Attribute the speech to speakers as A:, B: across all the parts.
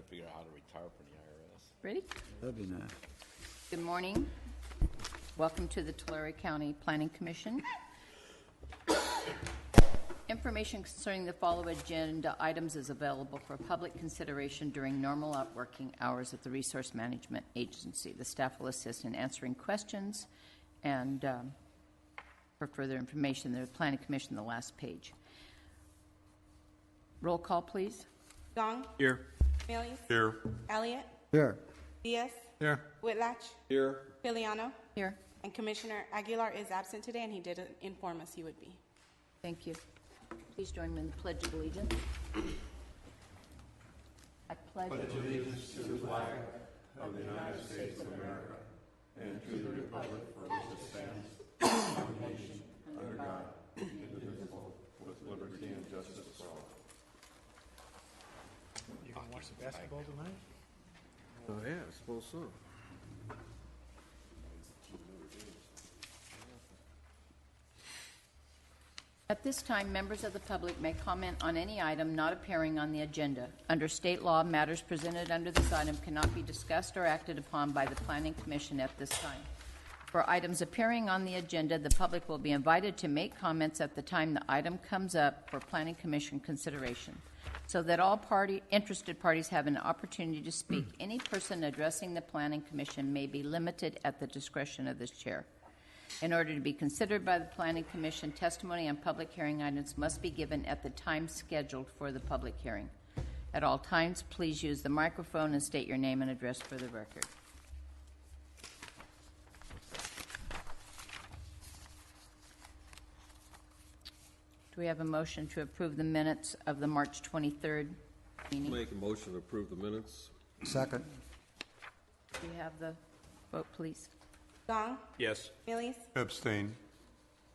A: figure out how to retire from the IRS.
B: Ready?
C: That'd be nice.
B: Good morning. Welcome to the Tulare County Planning Commission. Information concerning the following agenda items is available for public consideration during normal working hours at the Resource Management Agency. The staff will assist in answering questions, and for further information, the Planning Commission, the last page. Roll call, please.
D: Gong.
E: Here.
D: Millies.
E: Here.
D: Elliott.
C: Here.
D: Diaz.
E: Here.
D: Whitlatch.
E: Here.
D: Filiano.
B: Here.
D: And Commissioner Aguilar is absent today, and he did inform us he would be.
B: Thank you. Please join me in the Pledge of Allegiance. I pledge allegiance to the flag of the United States of America and to the republic for which it stands, one nation, under God, indivisible, with liberty and justice for all.
E: You can watch the basketball tonight?
C: Oh, yeah, I suppose so.
B: At this time, members of the public may comment on any item not appearing on the agenda. Under state law, matters presented under this item cannot be discussed or acted upon by the Planning Commission at this time. For items appearing on the agenda, the public will be invited to make comments at the time the item comes up for Planning Commission consideration, so that all interested parties have an opportunity to speak. Any person addressing the Planning Commission may be limited at the discretion of this chair. In order to be considered by the Planning Commission, testimony on public hearing items must be given at the time scheduled for the public hearing. At all times, please use the microphone and state your name and address for the record. Do we have a motion to approve the minutes of the March 23rd meeting?
F: Make a motion to approve the minutes.
C: Second.
B: Do you have the vote, please?
D: Gong.
E: Yes.
D: Millies.
E: Abstain.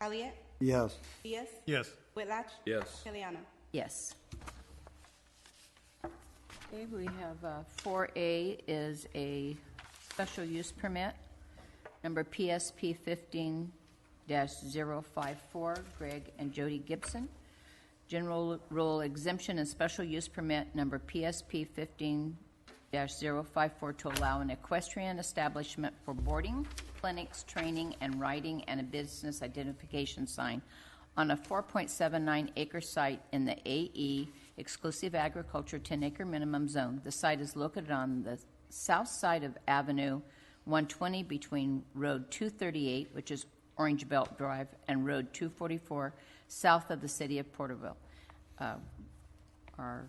D: Elliott.
C: Yes.
D: Diaz.
E: Yes.
D: Whitlatch.
F: Yes.
D: Filiano.
B: Yes. Okay, we have 4A is a special use permit, number PSP 15-054, Greg and Jody Gibson. General rule exemption and special use permit, number PSP 15-054, to allow an equestrian establishment for boarding, clinics, training, and riding, and a business identification sign on a 4.79 acre site in the AE exclusive agriculture 10-acre minimum zone. The site is located on the south side of Avenue 120 between Road 238, which is Orange Belt Drive, and Road 244, south of the city of Porterville. Our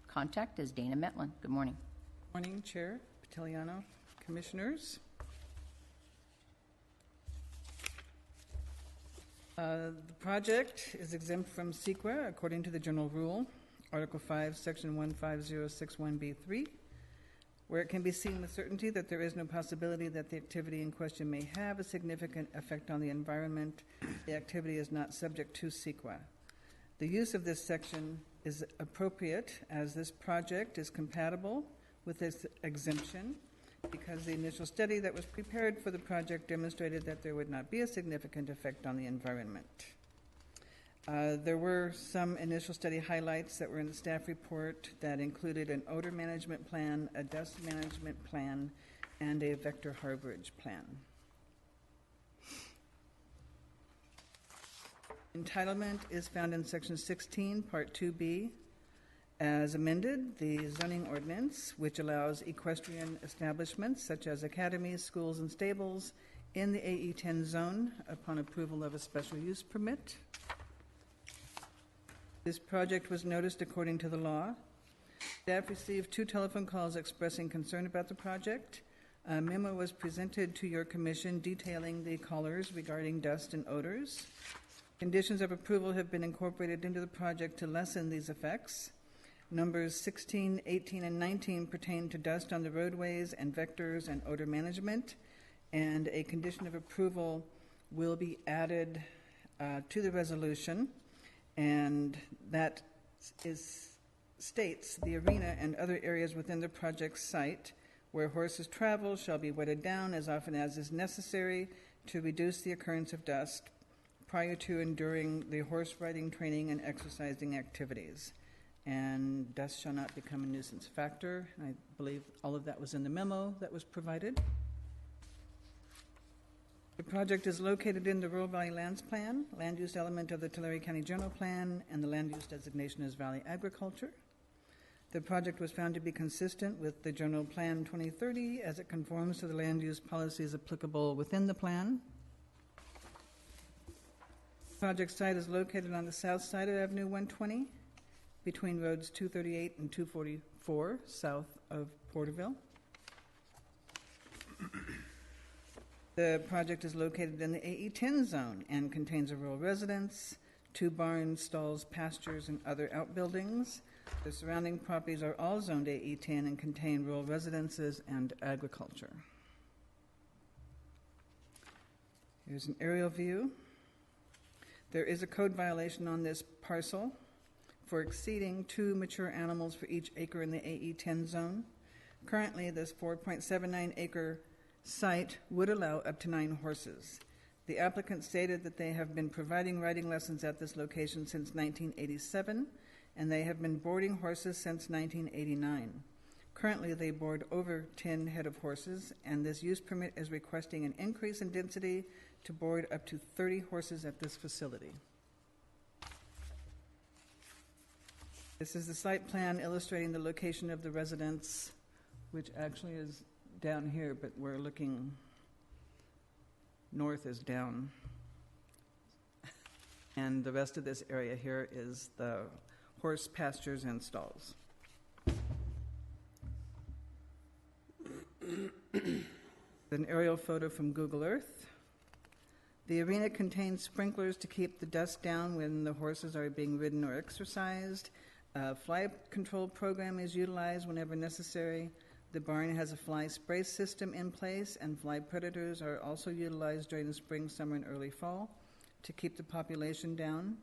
B: contact is Dana Metlin. Good morning.
G: Morning, Chair Patiliano, Commissioners. The project is exempt from SEQA according to the General Rule, Article 5, Section 15061B3, where it can be seen with certainty that there is no possibility that the activity in question may have a significant effect on the environment. The activity is not subject to SEQA. The use of this section is appropriate as this project is compatible with this exemption because the initial study that was prepared for the project demonstrated that there would not be a significant effect on the environment. There were some initial study highlights that were in the staff report that included an odor management plan, a dust management plan, and a vector harborage plan. Entitlement is found in Section 16, Part 2B. As amended, the zoning ordinance, which allows equestrian establishments such as academies, schools, and stables in the AE10 zone upon approval of a special use permit. This project was noticed according to the law. Staff received 2 telephone calls expressing concern about the project. A memo was presented to your commission detailing the callers regarding dust and odors. Conditions of approval have been incorporated into the project to lessen these effects. Numbers 16, 18, and 19 pertain to dust on the roadways and vectors and odor management, and a condition of approval will be added to the resolution, and that states the arena and other areas within the project site where horses travel shall be wetted down as often as is necessary to reduce the occurrence of dust prior to and during the horse riding training and exercising activities. and dust shall not become a nuisance factor. And I believe all of that was in the memo that was provided. The project is located in the Rural Valley Lands Plan, land use element of the Tulare County General Plan, and the land use designation is Valley Agriculture. The project was found to be consistent with the General Plan 2030 as it conforms to the land use policies applicable within the plan. The project site is located on the south side of Avenue 120 between roads 238 and 244 south of Porterville. The project is located in the AE10 zone and contains a rural residence, 2 barns, stalls, pastures, and other outbuildings. The surrounding properties are all zoned AE10 and contain rural residences and agriculture. Here's an aerial view. There is a code violation on this parcel for exceeding 2 mature animals for each acre in the AE10 zone. Currently, this 4.79 acre site would allow up to 9 horses. The applicant stated that they have been providing riding lessons at this location since 1987, and they have been boarding horses since 1989. Currently, they board over 10 head of horses, and this use permit is requesting an increase in density to board up to 30 horses at this facility. This is the site plan illustrating the location of the residence, which actually is down here, but we're looking north is down. And the rest of this area here is the horse pastures and stalls. An aerial photo from Google Earth. The arena contains sprinklers to keep the dust down when the horses are being ridden or exercised. A fly control program is utilized whenever necessary. The barn has a fly spray system in place, and fly predators are also utilized during the spring, summer, and early fall to keep the population down.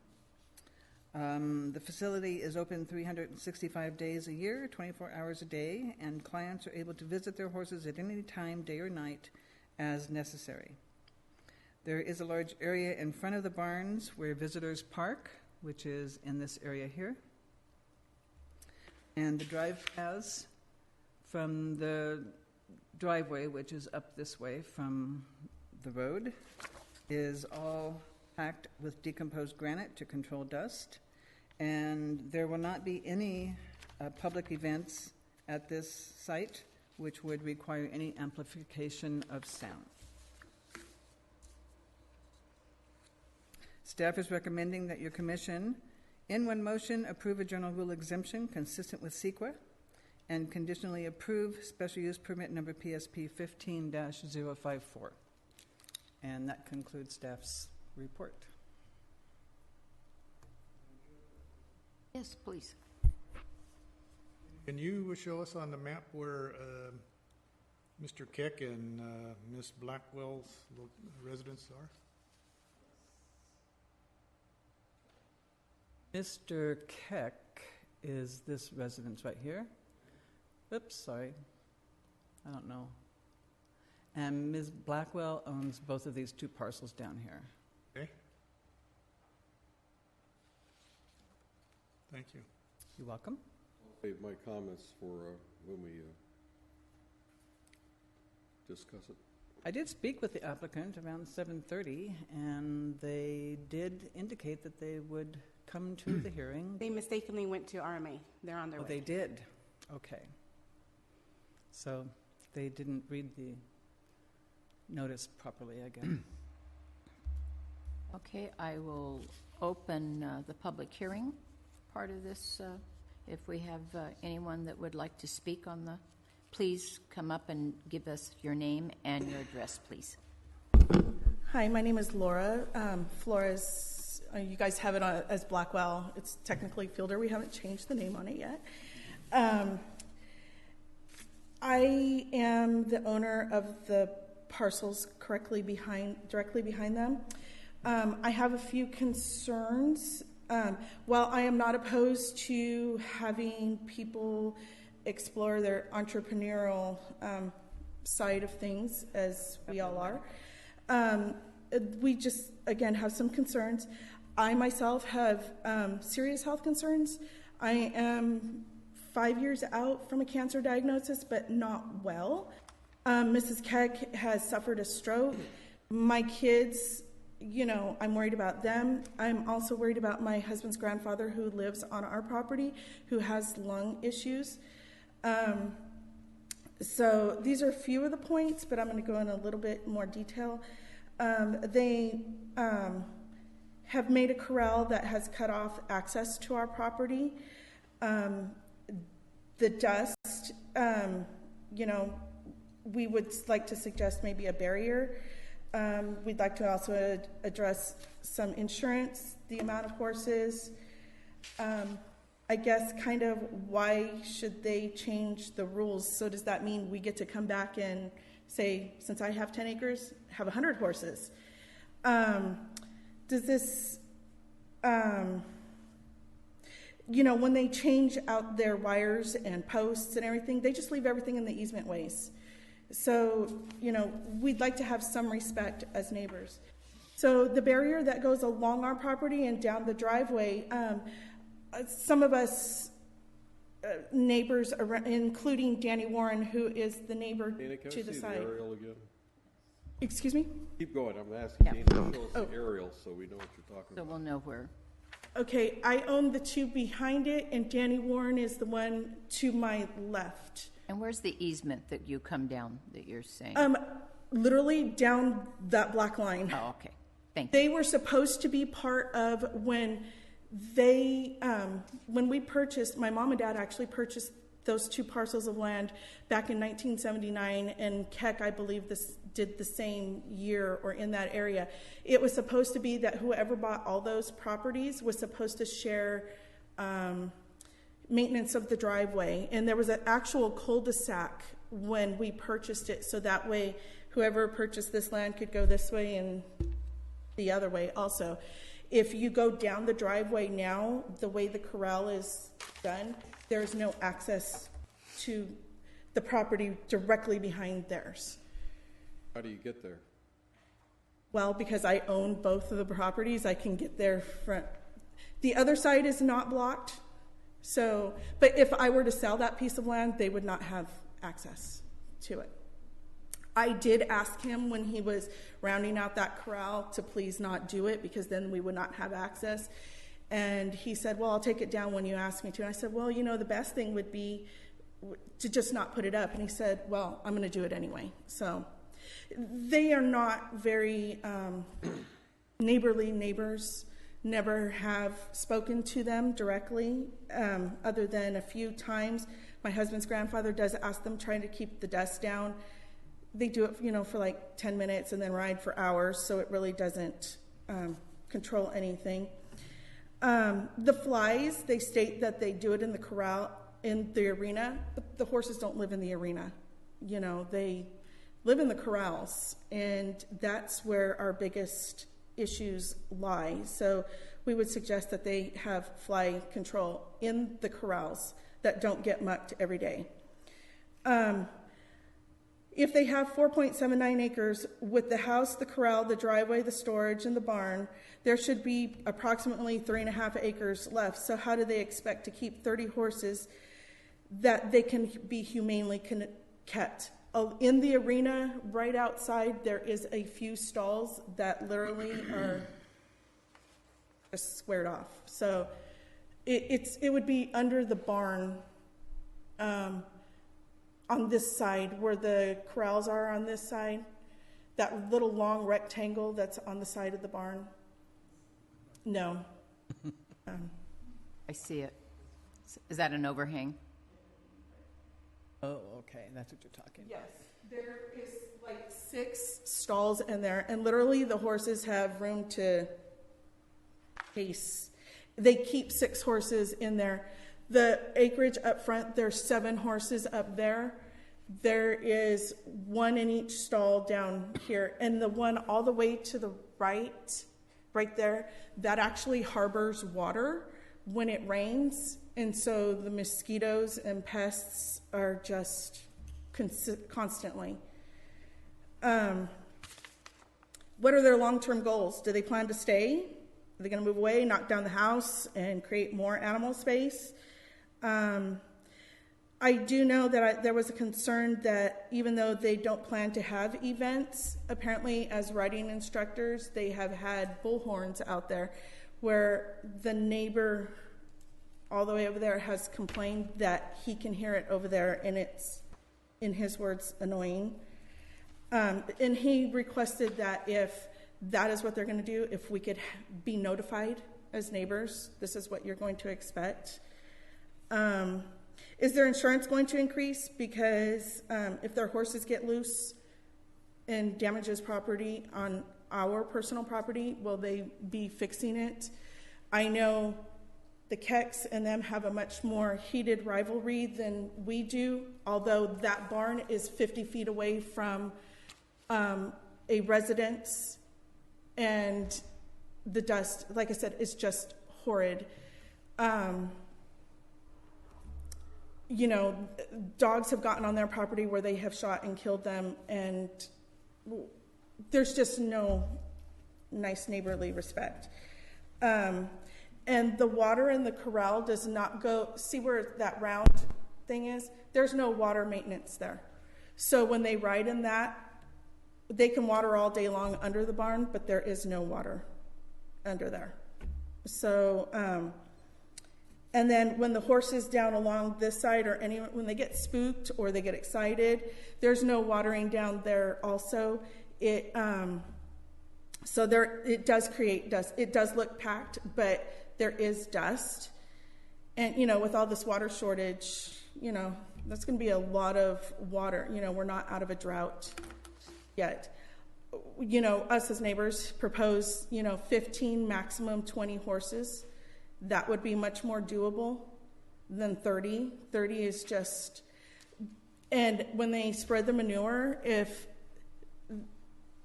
G: The facility is open 365 days a year, 24 hours a day, and clients are able to visit their horses at any time, day or night, as necessary. There is a large area in front of the barns where visitors park, which is in this area here. And the drive paths from the driveway, which is up this way from the road, is all packed with decomposed granite to control dust. And there will not be any public events at this site which would require any amplification of sound. Staff is recommending that your commission, in one motion, approve a general rule exemption consistent with CEQA and conditionally approve special use permit number PSP 15-054. And that concludes staff's report.
B: Yes, please.
E: Can you show us on the map where Mr. Keck and Miss Blackwell's residents are?
G: Mr. Keck is this residence right here. Oops, sorry. I don't know. And Ms. Blackwell owns both of these 2 parcels down here.
E: Okay. Thank you.
G: You're welcome.
F: I'll save my comments for when we discuss it.
G: I did speak with the applicant around 7:30, and they did indicate that they would come to the hearing.
D: They mistakenly went to RMA. They're on their way.
G: Oh, they did? Okay. So they didn't read the notice properly, I guess.
B: Okay, I will open the public hearing part of this. If we have anyone that would like to speak on the, please come up and give us your name and your address, please.
H: Hi, my name is Laura Flores. You guys have it as Blackwell. It's technically Fielder. We haven't changed the name on it yet. I am the owner of the parcels directly behind them. I have a few concerns. While I am not opposed to having people explore their entrepreneurial side of things, as we all are, we just, again, have some concerns. I myself have serious health concerns. I am 5 years out from a cancer diagnosis, but not well. Mrs. Keck has suffered a stroke. My kids, you know, I'm worried about them. I'm also worried about my husband's grandfather who lives on our property, who has lung issues. So these are a few of the points, but I'm going to go in a little bit more detail. They have made a corral that has cut off access to our property. The dust, you know, we would like to suggest maybe a barrier. We'd like to also address some insurance, the amount of horses. I guess kind of why should they change the rules? So does that mean we get to come back and say, since I have 10 acres, have 100 horses? Does this, you know, when they change out their wires and posts and everything, they just leave everything in the easement ways. So, you know, we'd like to have some respect as neighbors. So the barrier that goes along our property and down the driveway, some of us neighbors, including Danny Warren, who is the neighbor
F: Dana, can I
H: to the
F: see
H: side.
F: the aerial again?
H: Excuse me?
F: Keep going, I'm asking
B: Yeah.
F: Dana to show us
H: Oh.
F: the aerial so we know what you're talking
B: So
F: about.
B: we'll know where.
H: Okay, I own the two behind it, and Danny Warren is the one to my left.
B: And where's the easement that you come down that you're saying?
H: Literally down that black line.
B: Oh, okay. Thank you.
H: They were supposed to be part of when they, when we purchased, my mom and dad actually purchased those two parcels of land back in 1979, and Keck, I believe, this did the same year or in that area. It was supposed to be that whoever bought all those properties was supposed to share maintenance of the driveway, and there was an actual cul-de-sac when we purchased it, so that way whoever purchased this land could go this way and the other way also. If you go down the driveway now, the way the corral is done, there's no access to the property directly behind theirs.
F: How do you get there?
H: Well, because I own both of the properties, I can get there front. The other side is not blocked. So, but if I were to sell that piece of land, they would not have access to it. I did ask him when he was rounding out that corral to please not do it, because then we would not have access. And he said, well, I'll take it down when you ask me to. And I said, well, you know, the best thing would be to just not put it up. And he said, well, I'm going to do it anyway. So they are not very neighborly neighbors. Never have spoken to them directly, other than a few times. My husband's grandfather does ask them, trying to keep the dust down. They do it, you know, for like 10 minutes and then ride for hours, so it really doesn't control anything. The flies, they state that they do it in the corral, in the arena, but the horses don't live in the arena. You know, they live in the corrals, and that's where our biggest issues lie. So we would suggest that they have fly control in the corrals that don't get mucked every day. If they have 4.79 acres with the house, the corral, the driveway, the storage, and the barn, there should be approximately 3.5 acres left. So how do they expect to keep 30 horses that they can be humanely kept? In the arena, right outside, there is a few stalls that literally are just squared off. So it would be under the barn, on this side, where the corrals are on this side, that little long rectangle that's on the side of the barn. No.
B: I see it. Is that an overhang?
G: Oh, okay, that's what you're talking about.
H: Yes, there is like 6 stalls in there, and literally the horses have room to pace. They keep 6 horses in there. The acreage up front, there's 7 horses up there. There is 1 in each stall down here, and the one all the way to the right there, that actually harbors water when it rains, and so the mosquitoes and pests are just constantly. What are their long-term goals? Do they plan to stay? Are they going to move away, knock down the house, and create more animal space? I do know that there was a concern that even though they don't plan to have events, apparently as riding instructors, they have had bullhorns out there where the neighbor all the way over there has complained that he can hear it over there, and it's, in his words, annoying. And he requested that if that is what they're going to do, if we could be notified as neighbors, this is what you're going to expect. Is their insurance going to increase? Because if their horses get loose and damages property on our personal property, will they be fixing it? I know the Kecks and them have a much more heated rivalry than we do, although that barn is 50 feet away from a residence, and the dust, like I said, is just horrid. You know, dogs have gotten on their property where they have shot and killed them, and there's just no nice neighborly respect. And the water in the corral does not go, see where that round thing is? There's no water maintenance there. So when they ride in that, they can water all day long under the barn, but there is no water under there. So, and then when the horses down along this side, or when they get spooked or they get excited, there's no watering down there also. So there, it does create dust. It does look packed, but there is dust. And, you know, with all this water shortage, you know, that's going to be a lot of water. You know, we're not out of a drought yet. You know, us as neighbors propose, 15, maximum 20 horses. That would be much more doable than 30. 30 is just, and when they spread the manure, if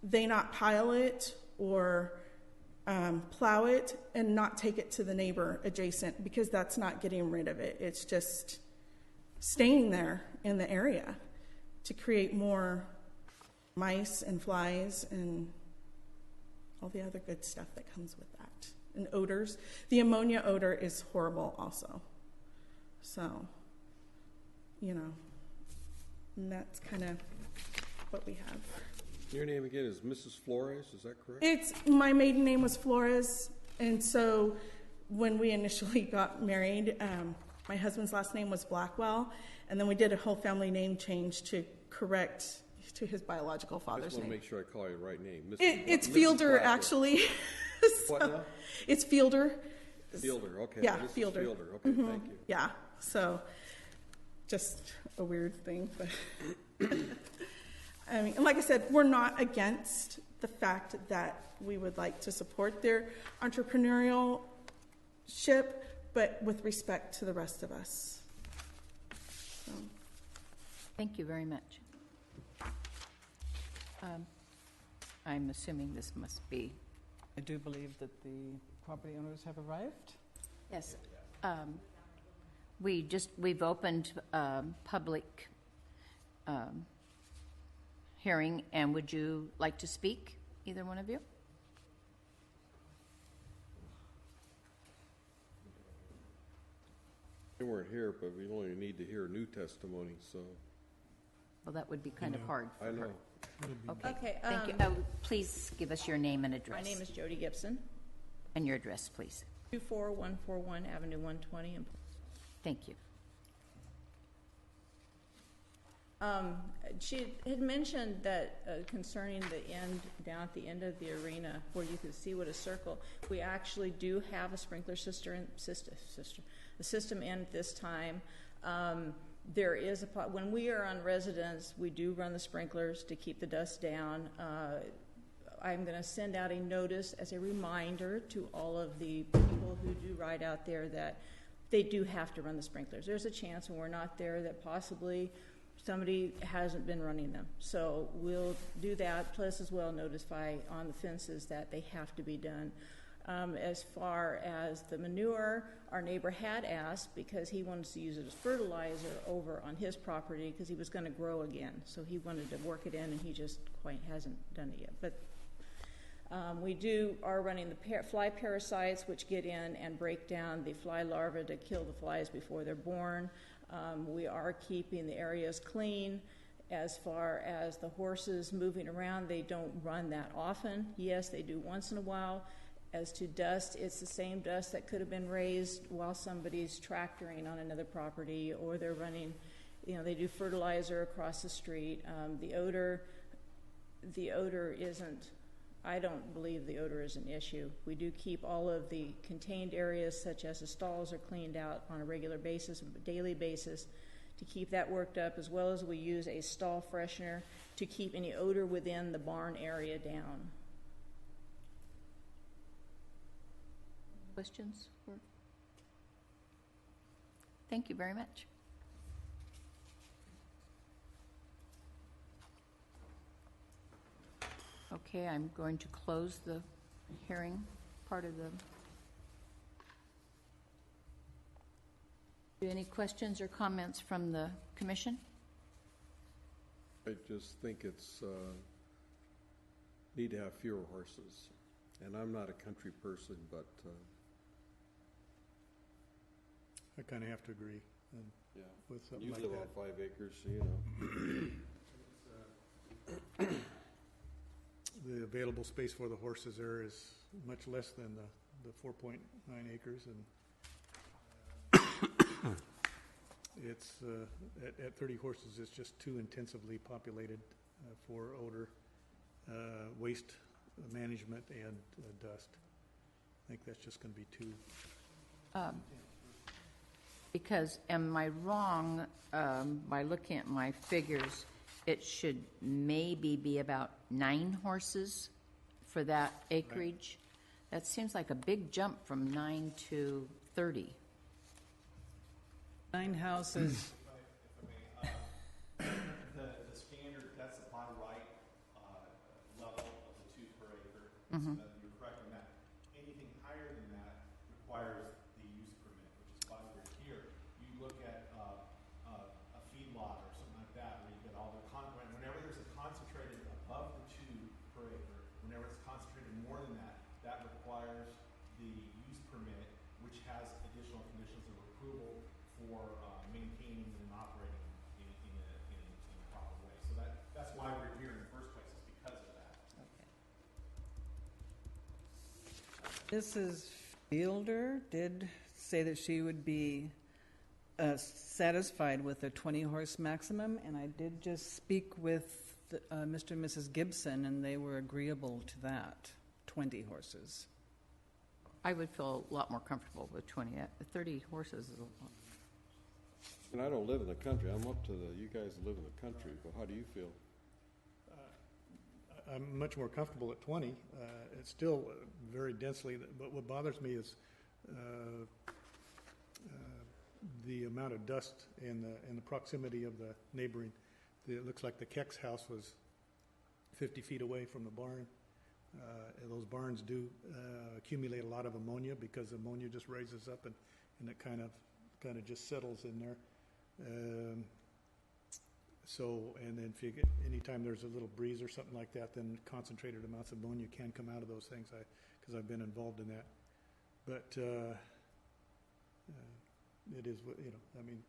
H: they not pile it or plow it and not take it to the neighbor adjacent, because that's not getting rid of it. It's just staying there in the area to create more mice and flies and all the other good stuff that comes with that. And odors. The ammonia odor is horrible also. So, and that's kind of what we have.
F: Your name again is Mrs. Flores, is that correct?
H: My maiden name was Flores, and so when we initially got married, my husband's last name was Blackwell, and then we did a whole family name change to correct to his biological
F: I
H: father's
F: just want to
H: name.
F: make sure I call you the right name.
H: It's
F: Mrs.
H: Fielder,
F: Blackwell.
H: actually.
F: What now?
H: It's Fielder.
F: Fielder, okay.
H: Yeah,
F: Mrs.
H: Fielder.
F: Fielder, okay, thank you.
H: Yeah, so just a weird thing, but I mean, and like I said, we're not against the fact that we would like to support their entrepreneurship, but with respect to the rest of us. So.
B: Thank you very much. I'm assuming this must be,
G: I do believe that the property owners have arrived.
B: yes. We've opened public hearing, and would you like to speak, either one of you?
F: They weren't here, but we only need to hear new testimony, so,
B: Well, that would be kind of hard for
F: I
B: her.
F: know.
B: Okay, thank you. Please give us your name and address.
I: My name is Jody Gibson,
B: And your address, please.
I: 24141 Avenue 120.
B: Thank you.
I: She had mentioned that concerning the end, down at the end of the arena, where you could see what a circle, we actually do have a sprinkler system in this time. There is when we are on residence, we do run the sprinklers to keep the dust down. I'm going to send out a notice as a reminder to all of the people who do ride out there that they do have to run the sprinklers. There's a chance when we're not there that possibly somebody hasn't been running them. So we'll do that, plus as well notify on the fences that they have to be done. As far as the manure, our neighbor had asked because he wanted to use it as fertilizer over on his property because he was going to grow again. So he wanted to work it in, and he just quite hasn't done it yet. But We are running the fly parasites, which get in and break down the fly larvae to kill the flies before they're born. We are keeping the areas clean. As far as the horses moving around, they don't run that often. Yes, they do once in a while. As to dust, it's the same dust that could have been raised while somebody's tractoring on another property, or they're running, they do fertilizer across the street. The odor isn't, I don't believe the odor is an issue. We do keep all of the contained areas, such as the stalls, are cleaned out on a regular basis, daily basis, to keep that worked up, as well as we use a stall freshener to keep any odor within the barn area down.
B: Questions? Thank you very much. Okay, I'm going to close the hearing part of the... Any questions or comments from the commission?
F: I just think it's, need to have fewer horses. And I'm not a country person, but,
E: I kind of have to agree
F: yeah.
E: with something
F: You
E: like
F: live
E: that.
F: on 5 acres, so
E: The available space for the horses there is much less than the 4.9 acres, and it's at 30 horses, it's just too intensively populated for odor, waste management, and dust. I think that's just going to be too.
B: Because, am I wrong, by looking at my figures, it should maybe be about 9 horses for that acreage? That seems like a big jump from 9 to 30.
G: 9 houses.
J: The standard, that's the by right level of the 2 per acre. So that you're correct in that. Anything higher than that requires the use permit, which is why we're here. You look at a feedlot or something like that, where you get all the whenever there's a concentrated above the 2 per acre, whenever it's concentrated more than that, that requires the use permit, which has additional conditions of approval for maintaining and operating in a proper way. So that's why we're here in the first place, is because of that.
G: Mrs. Fielder did say that she would be satisfied with a 20-horse maximum, and I did just speak with Mr. and Mrs. Gibson, and they were agreeable to that, 20 horses.
B: I would feel a lot more comfortable with 20. 30 horses is a lot.
F: and I don't live in the country. I'm up to you guys live in the country, but how do you feel?
E: I'm much more comfortable at 20. It's still very densely, but what bothers me is the amount of dust and the proximity of the neighboring. It looks like the Keck's house was 50 feet away from the barn. Those barns do accumulate a lot of ammonia because ammonia just raises up and it kind of just settles in there. And then if you get, anytime there's a little breeze or something like that, then concentrated amounts of ammonia can come out of those things, because I've been involved in that. But it is, I mean,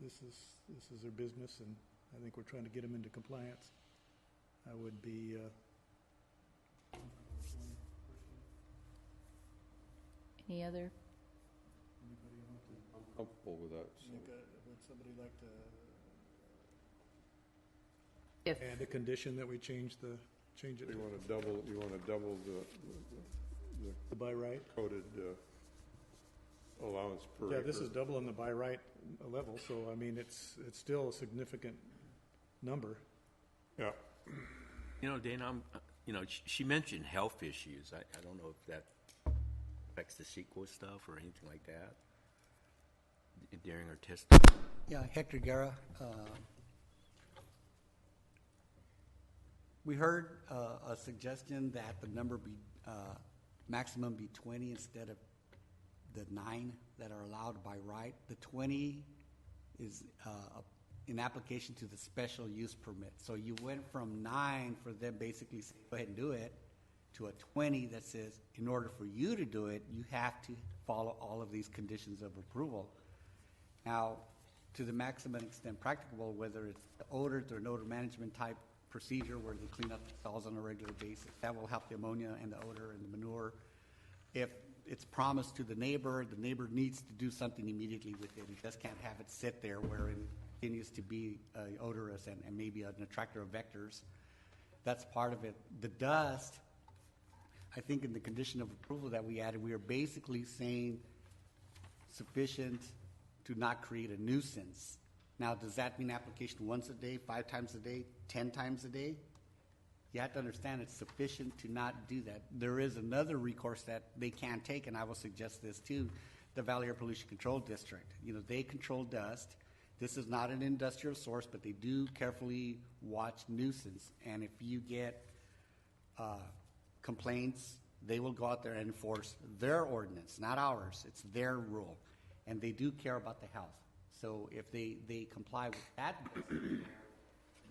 E: this is their business, and I think we're trying to get them into compliance. I would be
B: Any other?
E: Anybody want to?
F: I'm comfortable with that. So.
E: Would somebody like to
B: If
E: add a condition that we change it
F: You want to double
E: to by right?
F: coded allowance per
E: Yeah,
F: acre.
E: this is doubling the by right level, so I mean, it's still a significant number.
F: Yeah.
A: Dana, she mentioned health issues. I don't know if that affects the CEQA stuff or anything like that during her testimony.
K: Yeah, Hector Guerra. We heard a suggestion that the number be maximum be 20 instead of the 9 that are allowed by right. The 20 is in application to the special use permit. So you went from 9 for them basically say, go ahead and do it, to a 20 that says, in order for you to do it, you have to follow all of these conditions of approval. Now, to the maximum extent practicable, whether it's the odor through an odor management type procedure where they clean up the stalls on a regular basis, that will help the ammonia and the odor and the manure. If it's promised to the neighbor needs to do something immediately with it. It just can't have it sit there where it continues to be odorous and maybe an attractor of vectors. That's part of it. The dust, I think in the condition of approval that we added, we are basically saying sufficient to not create a nuisance. Now, does that mean application once a day, 5 times a day, 10 times a day? You have to understand it's sufficient to not do that. There is another recourse that they can take, and I will suggest this too, the Valley Air Pollution Control District. You know, they control dust. This is not an industrial source, but they do carefully watch nuisance. And if you get complaints, they will go out there and enforce their ordinance, not ours. It's their rule. And they do care about the health. So if they comply with that,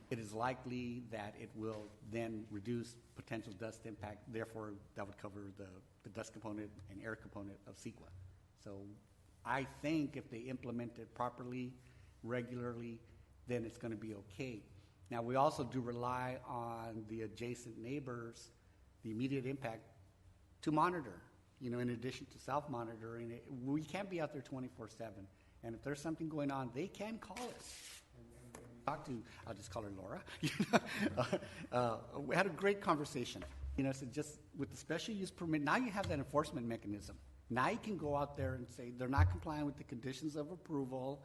K: it is likely that it will then reduce potential dust impact. Therefore, that would cover the dust component and air component of CEQA. So I think if they implement it properly, regularly, then it's going to be okay. Now, we also do rely on the adjacent neighbors, the immediate impact, to monitor. You know, in addition to self-monitoring, we can't be out there 24/7. And if there's something going on, they can call us. Talk to, I'll just call her Laura. We had a great conversation. You know, so just with the special use permit, now you have that enforcement mechanism. Now you can go out there and say, they're not complying with the conditions of approval.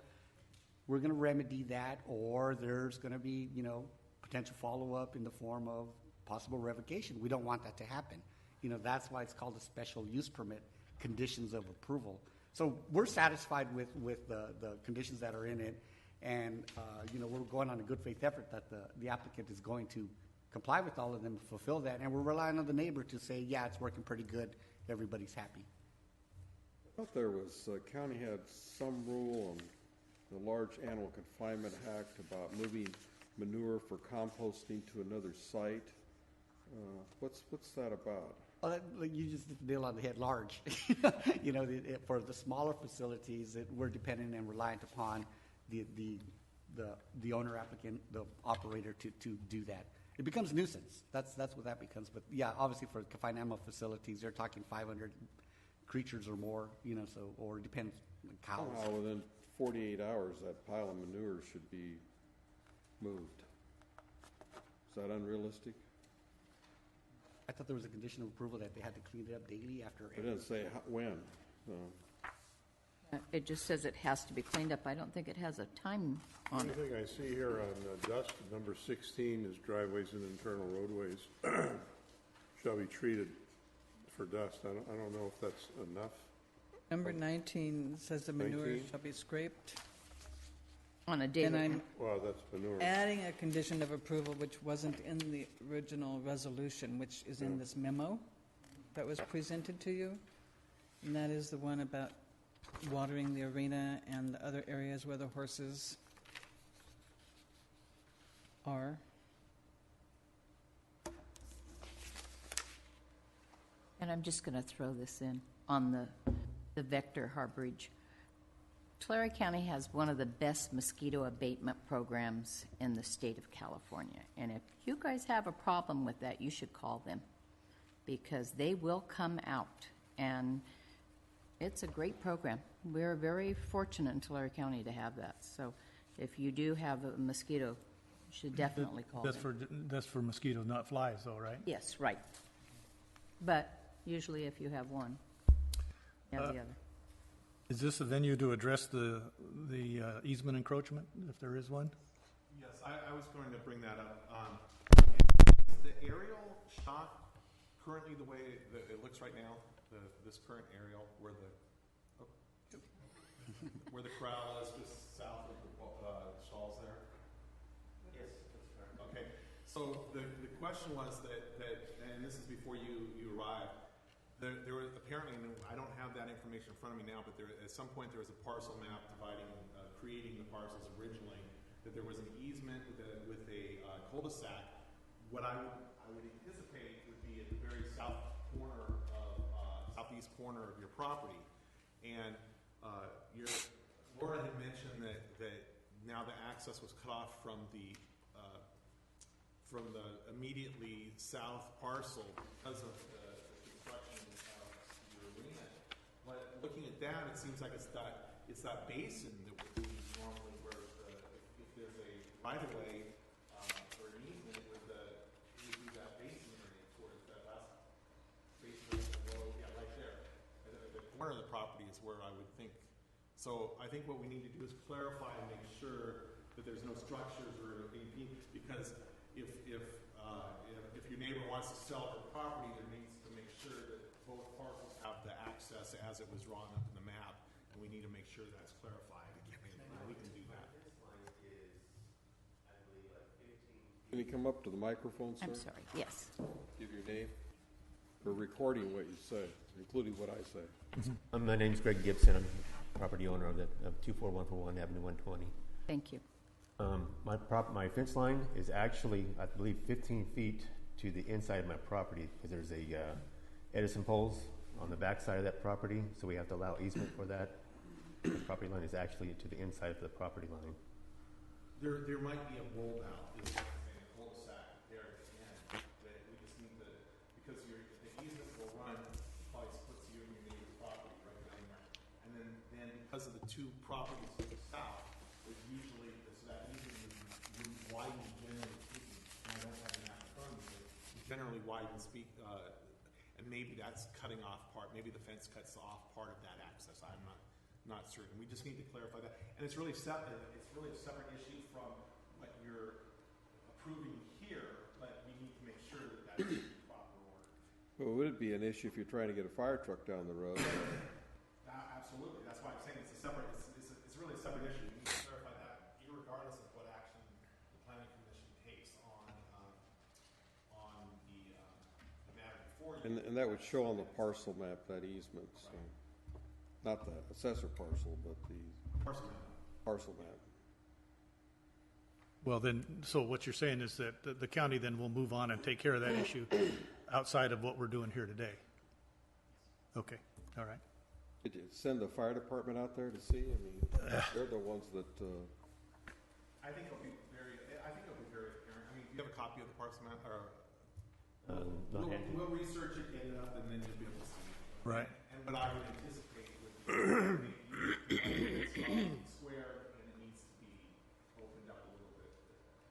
K: We're going to remedy that, or there's going to be, you know, potential follow-up in the form of possible revocation. We don't want that to happen. You know, that's why it's called a special use permit, conditions of approval. So we're satisfied with the conditions that are in it, and you know, we're going on a good faith effort that the applicant is going to comply with all of them, fulfill that, and we're relying on the neighbor to say, yeah, it's working pretty good, everybody's happy.
F: I thought there was, county had some rule on the Large Animal Confinement Act about moving manure for composting to another site. What's that about?
K: Well, you just hit the nail on the head, large. You know, for the smaller facilities, we're dependent and reliant upon the owner applicant, the operator to do that. It becomes nuisance. That's what that becomes. But yeah, obviously for confined animal facilities, they're talking 500 creatures or more, you know, so, or it depends on cows.
F: Somehow within 48 hours, that pile of manure should be moved. Is that unrealistic?
K: I thought there was a condition of approval that they had to clean it up daily after.
F: It doesn't say when.
B: It just says it has to be cleaned up. I don't think it has a time on it.
L: The only thing I see here on dust, number 16 is driveways and internal roadways shall be treated for dust. I don't know if that's enough.
G: Number 19 says the manure
L: 19?
G: shall be scraped.
B: On a daily.
G: And I'm
L: Well, that's manure.
G: adding a condition of approval which wasn't in the original resolution, which is in this memo that was presented to you. And that is the one about watering the arena and the other areas where the horses are.
B: And I'm just going to throw this in on the vector harborage. Tulare County has one of the best mosquito abatement programs in the state of California. And if you guys have a problem with that, you should call them because they will come out. And it's a great program. We're very fortunate in Tulare County to have that. So if you do have a mosquito, you should definitely call them.
E: That's for mosquitoes, not flies, though, right?
B: Yes, right. But usually if you have one, you have the other.
E: Is this a venue to address the easement encroachment, if there is one?
J: Yes, I was going to bring that up. Is the aerial shot currently the way that it looks right now? This current aerial where the corral is just south of the stalls there? Yes, that's correct. Okay, so the question was that, and this is before you arrived, there was apparently, and I don't have that information in front of me now, but at some point there was a parcel map dividing, creating the parcels originally, that there was an easement with a cul-de-sac. What I would anticipate would be at the very very southeast corner of your property. And Laura had mentioned that now the access was cut off from the immediately south parcel because of the construction of your arena. But looking at that, it seems like it's that basin that would be normally where if there's a right of way or an easement, it would be that basin area towards that last basin of the road, yeah, right there. The corner of the property is where I would think. So I think what we need to do is clarify and make sure that there's no structures or anything, because if your neighbor wants to sell her property, there needs to make sure that both parcels have the access as it was drawn up in the map, and we need to make sure that's clarified. And we can do that.
F: Can you come up to the microphone, sir?
B: I'm sorry, yes.
F: Give your name. We're recording what you say, including what I say.
M: My name's Greg Gibson. I'm property owner of 24141 Avenue 120.
B: Thank you.
M: My fence line is actually, I believe, 15 feet to the inside of my property, because there's a Edison poles on the back side of that property, so we have to allow easement for that. The property line is actually to the inside of the property line.
J: There might be a bulb out, a cul-de-sac there at the end, that we just need to, because the easement will run, probably splits you and your neighbor's property right down there. And then because of the two properties to the south, it usually, so that easement would widen generally speaking, and I don't have an map in front of me, but generally widen and maybe that's cutting off part, maybe the fence cuts off part of that access, I'm not certain. We just need to clarify that. And it's really a separate issue from what you're approving here, but we need to make sure that that's in proper order.
F: Well, would it be an issue if you're trying to get a fire truck down the road?
J: Absolutely. That's why I'm saying it's really a separate issue. We need to clarify that, regardless of what action the planning commission takes on the matter before you.
F: And that would show on the parcel map, that easement, so. Not the assessor parcel, but the parcel map.
E: Well, then, so what you're saying is that the county then will move on and take care of that issue outside of what we're doing here today? Okay, all right.
F: Did you send the fire department out there to see? I mean, they're the ones that,
J: I think it'll be very apparent. I mean, do you have a copy of the parcel map, or? We'll research it, get it up, and then you'll be able to see it.
E: Right.
J: And what I would anticipate would be it's square, and it needs to be opened up a little bit.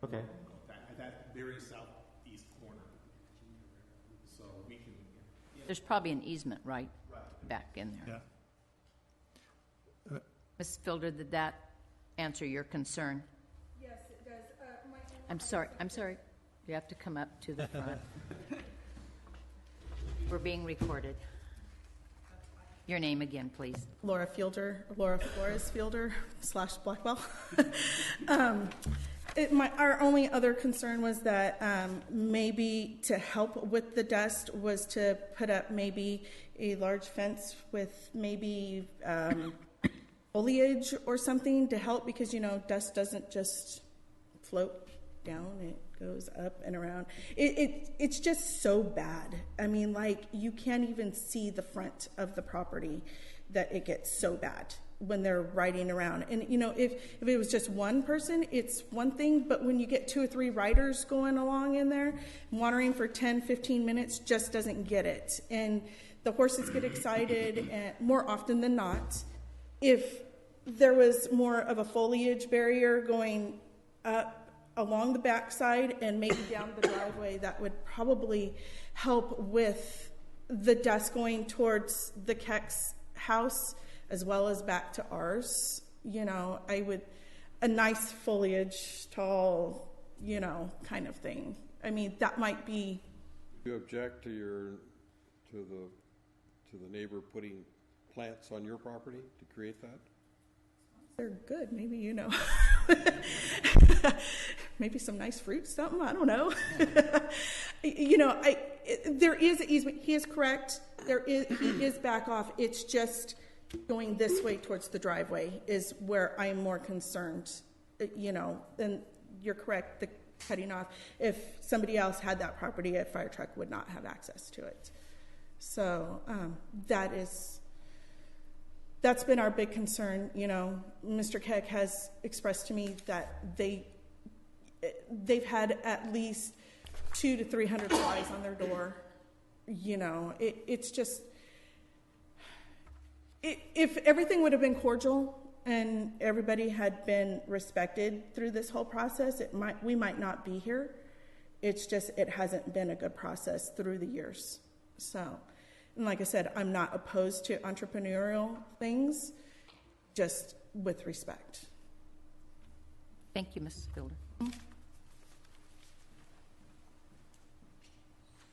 M: Okay.
J: At that very southeast corner. So we can.
B: There's probably an easement right back in there.
E: Yeah.
B: Ms. Fielder, did that answer your concern?
H: Yes, it does.
B: I'm sorry. You have to come up to the front. We're being recorded. Your name again, please.
H: Laura Flores Fielder / Blackwell. Our only other concern was that maybe to help with the dust was to put up maybe a large fence with maybe foliage or something to help, because dust doesn't just float down, it goes up and around. It's just so bad. I mean, like, you can't even see the front of the property, that it gets so bad when they're riding around. And if it was just one person, it's one thing, but when you get 2 or 3 riders going along in there, watering for 10-15 minutes, just doesn't get it. And the horses get excited, and more often than not, if there was more of a foliage barrier going up along the backside and maybe down the driveway, that would probably help with the dust going towards the Keck's house as well as back to ours. A nice foliage, tall, kind of thing. I mean, that might be.
F: do you object to the neighbor putting plants on your property to create that?
H: They're good. Maybe, maybe some nice fruit, something. I don't know. There is an easement. He is correct. He is back off. It's just going this way towards the driveway is where I'm more concerned. And you're correct. cutting off. If somebody else had that property, a fire truck would not have access to it. So that's been our big concern. You know, Mr. Keck has expressed to me that they've had at least 200 to 300 flies on their door. You know, it's just, if everything would have been cordial and everybody had been respected through this whole process, we might not be here. It's just, it hasn't been a good process through the years. So, and like I said, I'm not opposed to entrepreneurial things, just with respect.
B: Thank you, Mrs. Fielder.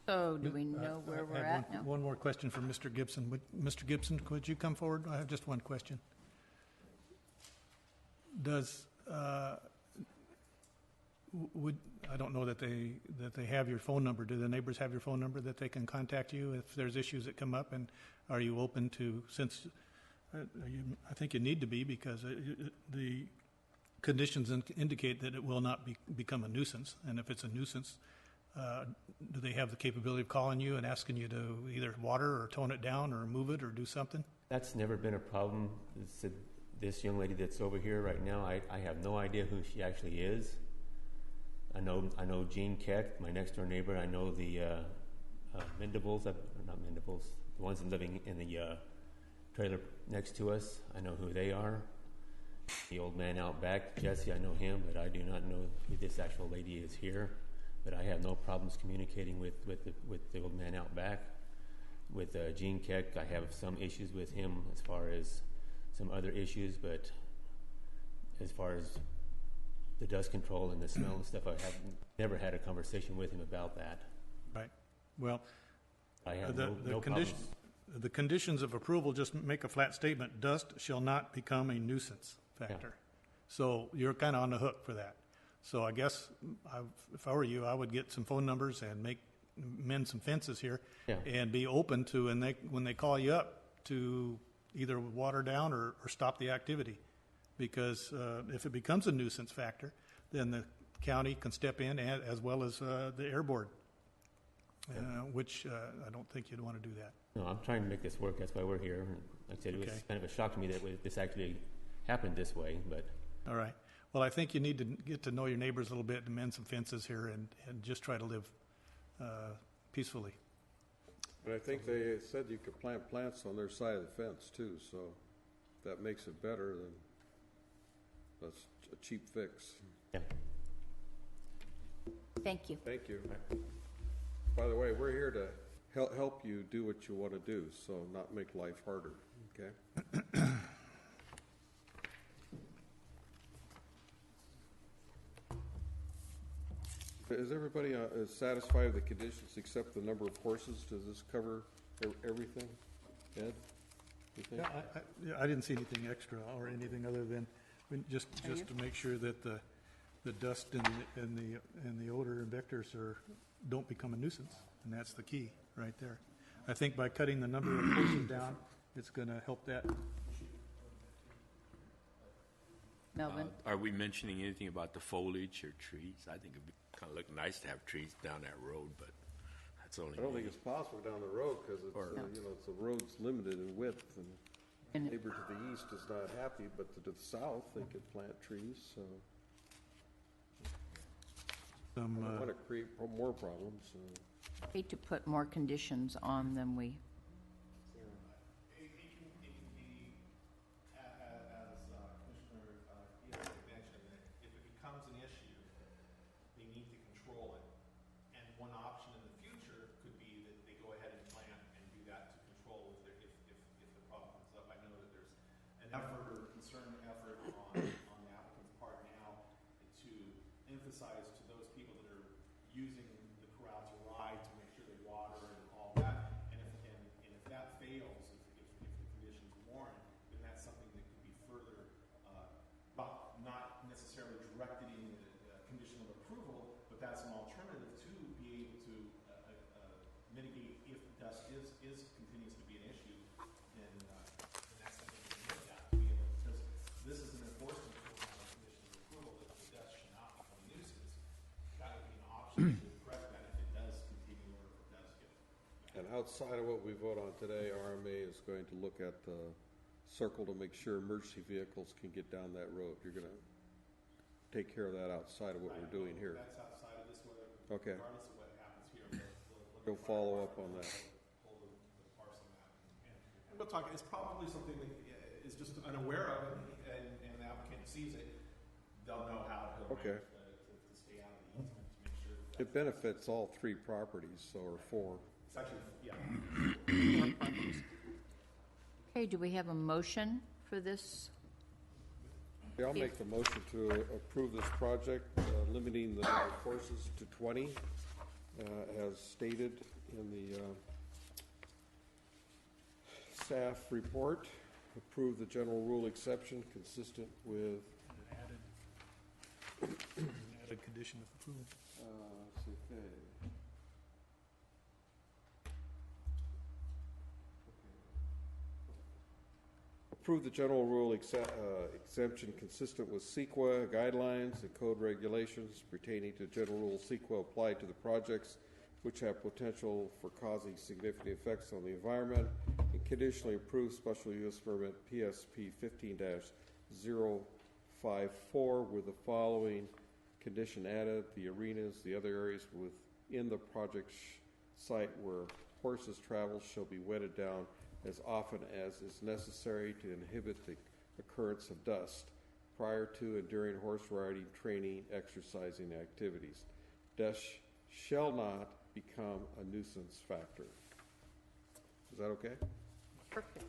B: So do we know where we're at now?
E: One more question for Mr. Gibson. Mr. Gibson, could you come forward? I have just one question. I don't know that they have your phone number. Do the neighbors have your phone number that they can contact you if there's issues that come up? And are you open to, since I think you need to be, because the conditions indicate that it will not become a nuisance. And if it's a nuisance, do they have the capability of calling you and asking you to either water or tone it down or move it or do something?
M: That's never been a problem. This young lady that's over here right now, I have no idea who she actually is. I know Jean Keck, my next door neighbor. I know the Mendables, not Mendables, the ones living in the trailer next to us. I know who they are. The old man out back, Jesse, I know him, but I do not know who this actual lady is here. But I have no problems communicating with the old man out back. With Gene Keck, I have some issues with him as far as some other issues, but as far as the dust control and the smell and stuff, I have never had a conversation with him about that.
E: Right. Well,
M: I have no problems.
E: The conditions of approval just make a flat statement: dust shall not become a nuisance factor.
M: Yeah.
E: So you're kind of on the hook for that. So I guess if I were you, I would get some phone numbers and mend some fences here, and be open to, and when they call you up, to either water down or stop the activity. Because if it becomes a nuisance factor, then the county can step in, as well as the air board, which I don't think you'd want to do that.
M: No, I'm trying to make this work. That's why we're here. Like I said, it was kind of a shock to me that this actually happened this way. But
E: all right. Well, I think you need to get to know your neighbors a little bit and mend some fences here, and just try to live peacefully.
F: And I think they said you could plant plants on their side of the fence too, so if that makes it better, then that's a cheap fix.
M: yeah.
B: Thank you.
F: Thank you. By the way, we're here to help you do what you want to do, so not make life harder, okay? Is everybody satisfied with the conditions except the number of horses? Does this cover everything? Ed, you think?
E: Yeah, I didn't see anything extra or anything other than just to make sure that the dust and the odor and vectors don't become a nuisance, and that's the key right there. I think by cutting the number of horses down, it's going to help that.
B: Melvin?
A: Are we mentioning anything about the foliage or trees? I think it'd be kind of look nice to have trees down that road, but that's only.
F: I don't think it's possible down the road because it's the road's limited in width, and the neighbor to the east is not happy, but to the south they could plant trees. So I don't want to create more problems.
B: Hate to put more conditions on than we.
J: emphasize to those people that are using the corral to ride to make sure they water and all that. And if that fails, if the conditions warrant, then that's something that could be further, not necessarily directed in the condition of approval, but that's an alternative to be able to mitigate if dust continues to be an issue. Then that's something we can look at to be able, because this is an enforcement tool, not a condition of approval, that the dust should not become a nuisance. correct that if it does continue or if it does get.
F: And outside of what we vote on today, RMA is going to look at the circle to make sure emergency vehicles can get down that road. You're going to take care of that outside of what we're doing here.
J: That's outside of this, whether,
F: Okay.
J: regardless of what happens here,
F: You'll follow up on that.
J: pull the parcel map. And we'll talk, it's probably something that is just unaware of it, and the applicant sees it, they'll know how to
F: Okay.
J: to stay out of the easement to make sure that
F: It benefits all three properties, so, or four.
J: it's actually, yeah.
B: Okay, do we have a motion for this?
F: Okay, I'll make the motion to approve this project, limiting the number of horses to 20, as stated in the staff report. Approve the general rule exception consistent with,
E: Added condition of approval.
F: let's see, okay. Approve the general rule exemption consistent with CEQA guidelines and code regulations pertaining to general rule CEQA applied to the projects which have potential for causing significant effects on the environment, and conditionally approve special use permit PSP 15-054 with the following condition added: the arenas, the other areas within the project site where horses travel shall be wetted down as often as is necessary to inhibit the occurrence of dust prior to and during horse riding, training, exercising activities. Dust shall not become a nuisance factor. Is that okay?
B: Perfect.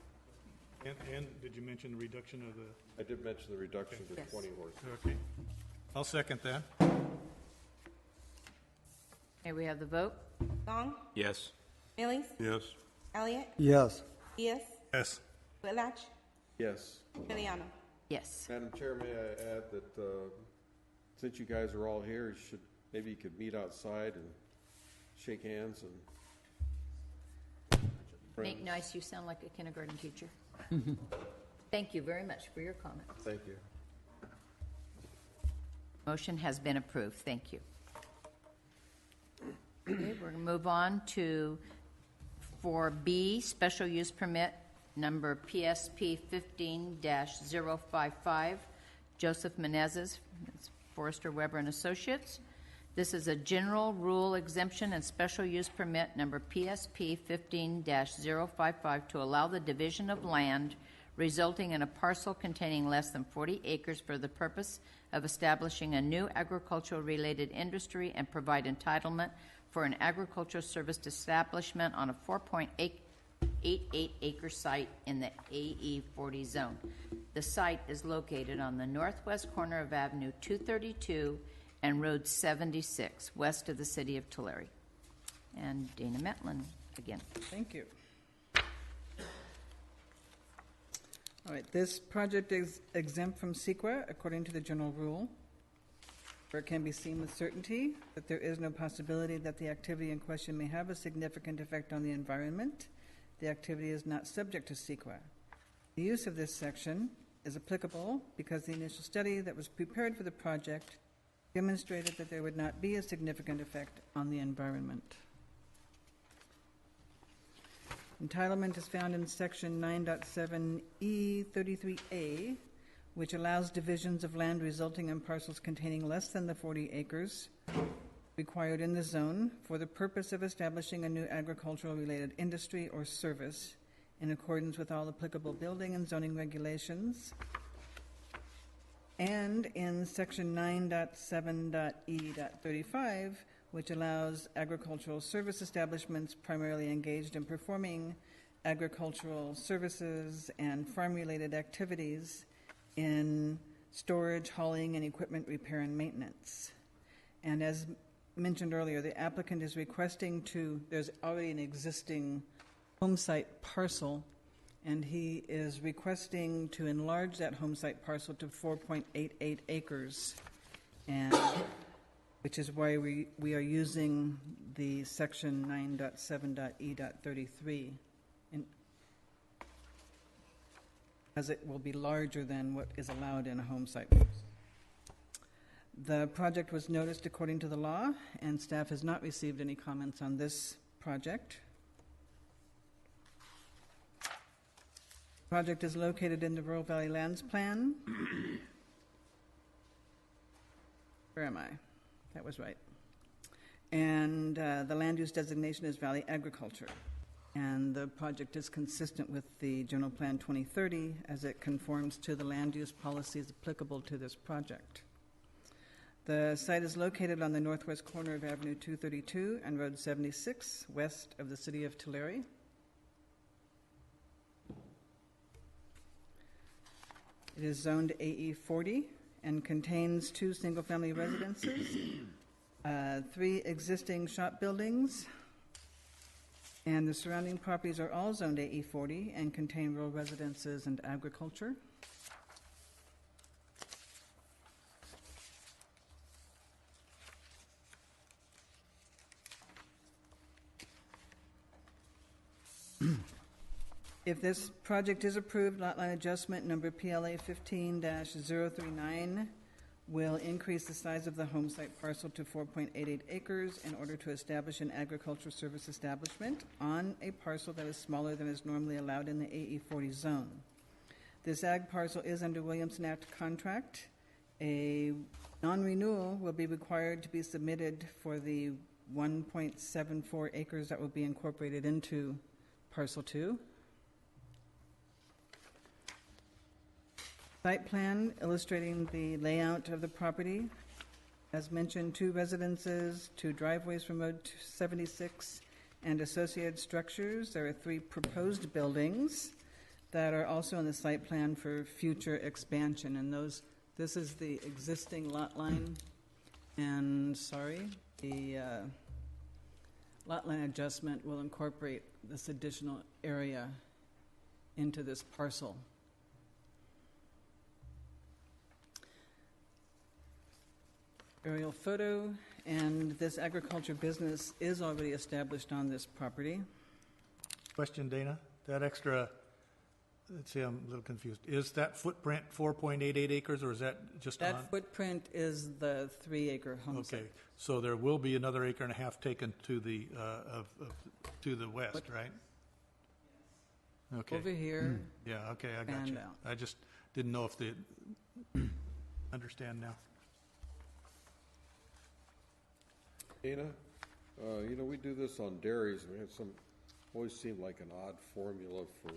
E: And did you mention the reduction of the?
F: I did mention the reduction to
B: Yes.
F: 20 horses.
E: Okay. I'll second that.
B: Okay, we have the vote?
D: Gong,
A: Yes.
D: Millings,
L: Yes.
D: Elliott,
C: Yes.
D: Diaz,
E: Yes.
D: Whitlatch,
F: Yes.
D: Juliano.
B: Yes.
F: Madam Chair, may I add that since you guys are all here, maybe you could meet outside and shake hands and.
B: Nate Nice, you sound like a kindergarten teacher. Thank you very much for your comment.
F: Thank you.
B: Motion has been approved. Thank you. Okay, we're going to move on to 4B, special use permit number PSP 15-055, Joseph Menezes, Forrester Weber and Associates. This is a general rule exemption and special use permit number PSP 15-055 to allow the division of land resulting in a parcel containing less than 40 acres for the purpose of establishing a new agricultural-related industry and provide entitlement for an agricultural service establishment on a 4.88 acre site in the AE 40 zone. The site is located on the northwest corner of Avenue 232 and Road 76, west of the city of Tulare. And Dana Metlin again.
G: Thank you. All right, this project is exempt from CEQA according to the general rule, where it can be seen with certainty that there is no possibility that the activity in question may have a significant effect on the environment. The activity is not subject to CEQA. The use of this section is applicable because the initial study that was prepared for the project demonstrated that there would not be a significant effect on the environment. Entitlement is found in section 9.7E 33A, which allows divisions of land resulting in parcels containing less than the 40 acres required in the zone for the purpose of establishing a new agricultural-related industry or service in accordance with all applicable building and zoning regulations. And in section 9.7.E.35, which allows agricultural service establishments primarily engaged in performing agricultural services and farm-related activities in storage, hauling, and equipment repair and maintenance. And as mentioned earlier, the applicant is requesting there's already an existing home site parcel, and he is requesting to enlarge that home site parcel to 4.88 acres, and which is why we are using the section 9.7.E.33, as it will be larger than what is allowed in a home site. The project was noticed according to the law, and staff has not received any comments on this project. Project is located in the Rural Valley Lands Plan. Where am I? That was right. And the land use designation is Valley Agriculture. And the project is consistent with the General Plan 2030 as it conforms to the land use policies applicable to this project. The site is located on the northwest corner of Avenue 232 and Road 76, west of the city of Tulare. It is zoned AE 40 and contains 2 single-family residences, 3 existing shop buildings, and the surrounding properties are all zoned AE 40 and contain rural residences and agriculture. If this project is approved, lot line adjustment number PLA 15-039 will increase the size of the home site parcel to 4.88 acres in order to establish an agricultural service establishment on a parcel that is smaller than is normally allowed in the AE 40 zone. This ag parcel is under Williamson Act contract. A non-renewal will be required to be submitted for the 1.74 acres that will be incorporated into parcel 2. Site plan illustrating the layout of the property. As mentioned, 2 residences, 2 driveways from Road 76, and associated structures. There are 3 proposed buildings that are also on the site plan for future expansion. And this is the existing lot line. And, the lot line adjustment will incorporate this additional area into this parcel. Aerial photo, and this agriculture business is already established on this property.
E: Question, Dana? That extra, let's see, I'm a little confused. Is that footprint 4.88 acres, or is that just on?
G: That footprint is the 3-acre home site.
E: Okay, so there will be another acre and a half taken to the, to the west, right? Okay.
G: Over here.
E: Yeah, okay, I got you.
G: And out.
E: I just didn't know if the, understand now.
F: Dana, we do this on dairies. We have always seemed like an odd formula for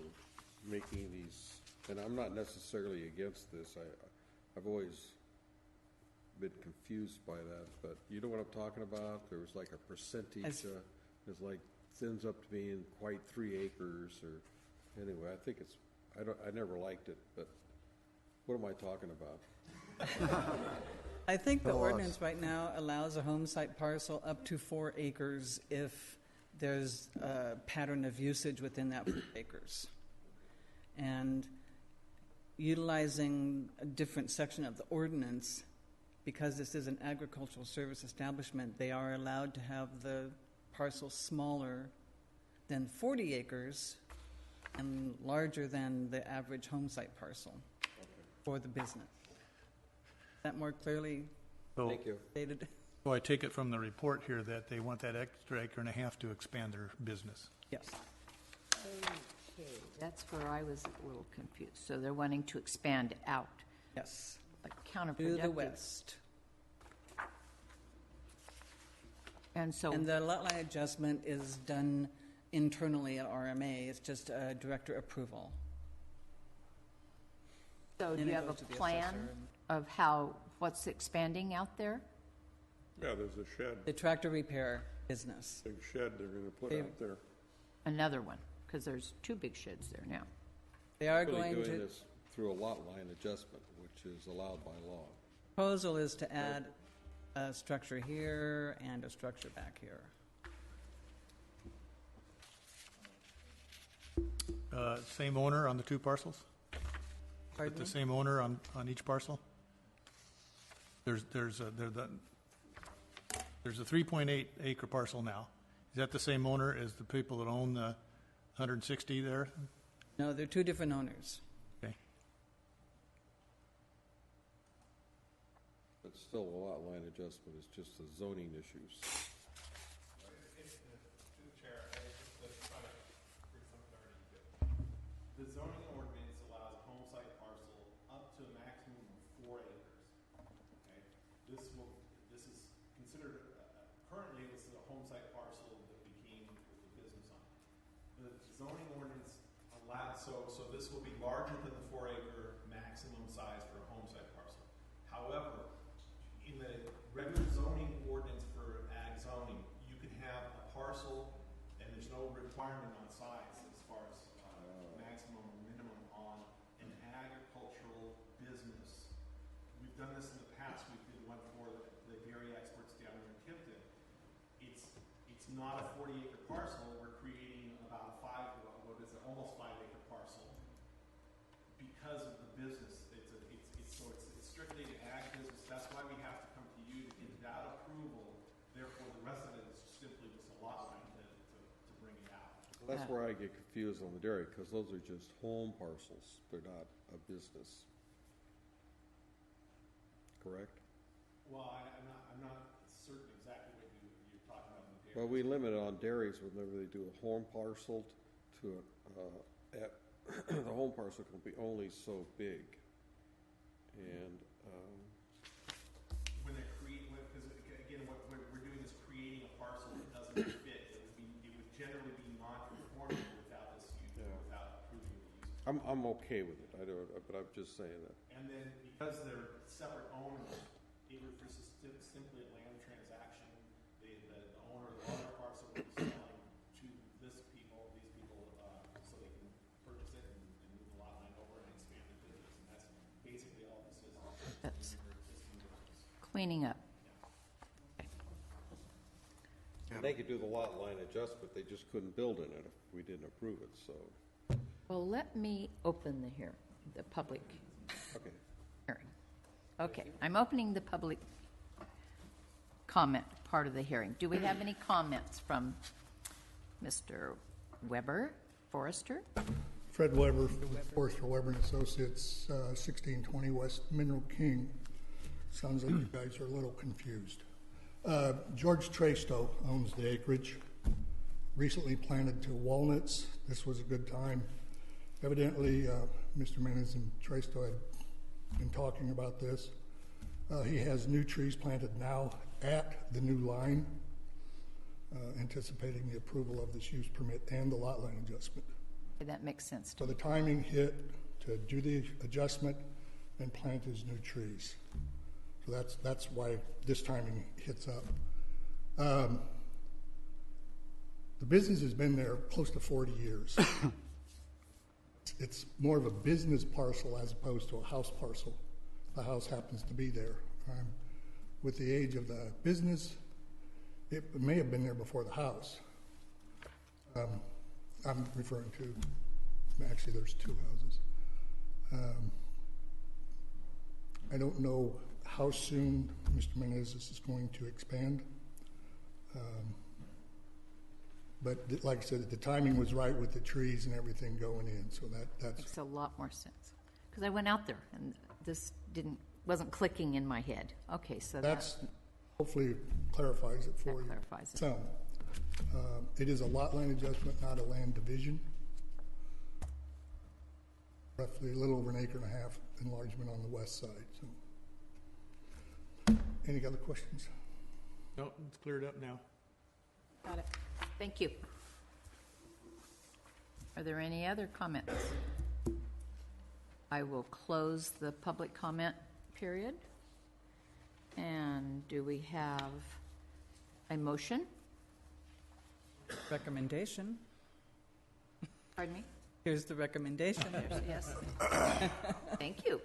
F: making these, and I'm not necessarily against this. I've always been confused by that, but you know what I'm talking about? There was like a percentage, it's like, ends up to being quite 3 acres, or, anyway, I think I never liked it, but what am I talking about?
G: I think the ordinance right now allows a home site parcel up to 4 acres if there's a pattern of usage within that 4 acres. And utilizing a different section of the ordinance, because this is an agricultural service establishment, they are allowed to have the parcel smaller than 40 acres and larger than the average home site parcel for the business. That more clearly
F: Thank you.
G: stated?
E: So I take it from the report here that they want that extra acre and a half to expand their business.
G: Yes.
B: Okay, that's where I was a little confused. So they're wanting to expand out,
G: Yes.
B: like
G: To
B: counterproductive.
G: the west.
B: And so,
G: And the lot line adjustment is done internally at RMA. It's just a director approval.
B: do
G: And
B: you
G: it
B: have a
G: goes to the
B: plan
G: assessor and-
B: of what's expanding out there?
L: Yeah, there's a shed,
G: The tractor repair business.
L: big shed they're gonna put out there.
B: Another one, because there's 2 big sheds there now.
G: They are
F: Really
G: going
F: doing
G: to,
F: this through a lot line adjustment, which is allowed by law.
G: proposal is to add a structure here and a structure back here.
E: Same owner on the 2 parcels?
G: Pardon
E: The
G: me?
E: same owner on each parcel? There's a 3.8 acre parcel now. Is that the same owner as the people that own the 160 there?
G: No, they're 2 different owners.
E: Okay.
F: But it's still a lot line adjustment, it's just the zoning issues.
J: To the chair, just to try to bring some clarity to it. The zoning ordinance allows a home site parcel up to a maximum of 4 acres. Okay? This is considered, currently this is a home site parcel that became with the business on it. The zoning ordinance allows, so this will be larger than the 4-acre maximum size for a home site parcel. However, in the regular zoning ordinance for ag zoning, you can have a parcel and there's no requirement on size as far as maximum or minimum on an agricultural business. We've done this in the past. We did one for the dairy experts down there in Tipton. It's not a 40-acre parcel. We're creating about almost 5-acre parcel because of the business. It's strictly an ag business. That's why we have to come to you to get that approval. Therefore, the rest of it is simply just a lot line to bring it out.
F: So that's where I get confused on the dairy, because those are just home parcels. They're not a business. Correct?
J: Well, I'm not certain exactly what you're talking about in the dairy.
F: Well, we limit it on dairies whenever they do a home parcel to the home parcel can be only so big. And
J: when they're because again, what we're doing is creating a parcel that doesn't fit. It would generally be non-conforming without this use, without approving the use.
F: I'm okay with it. I don't, but I'm just saying that.
J: And then because they're separate owners, it was simply a land transaction. The owner of the water parcel will be selling to these people, so they can purchase it and move the lot line over and expand the business. And that's basically all this is.
B: That's cleaning up.
F: They could do the lot line adjustment, they just couldn't build in it if we didn't approve it, so.
B: Well, let me open the public
F: Okay.
B: hearing. Okay, I'm opening the public comment part of the hearing. Do we have any comments from Mr. Weber, Forrester?
N: Fred Weber, Forrester Weber and Associates, 1620 West Mineral King. Sounds like you guys are a little confused. George Traisto owns the acreage. Recently planted to walnuts. This was a good time. Evidently, Mr. Menez and Traisto had been talking about this. He has new trees planted now at the new line, anticipating the approval of this use permit and the lot line adjustment.
B: That makes sense.
N: So the timing hit to do the adjustment and plant his new trees. So that's why this timing hits up. The business has been there close to 40 years. It's more of a business parcel as opposed to a house parcel. The house happens to be there. With the age of the business, it may have been there before the house. I'm referring to, actually there's 2 houses. I don't know how soon Mr. Menez is going to expand. But like I said, the timing was right with the trees and everything going in, so that's...
B: Makes a lot more sense. Because I went out there and this wasn't clicking in my head. Okay, so
N: that's hopefully clarifies it for you.
B: Clarifies it.
N: So, it is a lot line adjustment, not a land division. Roughly a little over 1.5 acres enlargement on the west side. So, any other questions?
E: No, it's cleared up now.
B: Got it. Thank you. Are there any other comments? I will close the public comment period. And do we have a motion?
G: Recommendation.
B: Pardon me?
G: Here's the recommendation.
B: Yes. Thank you.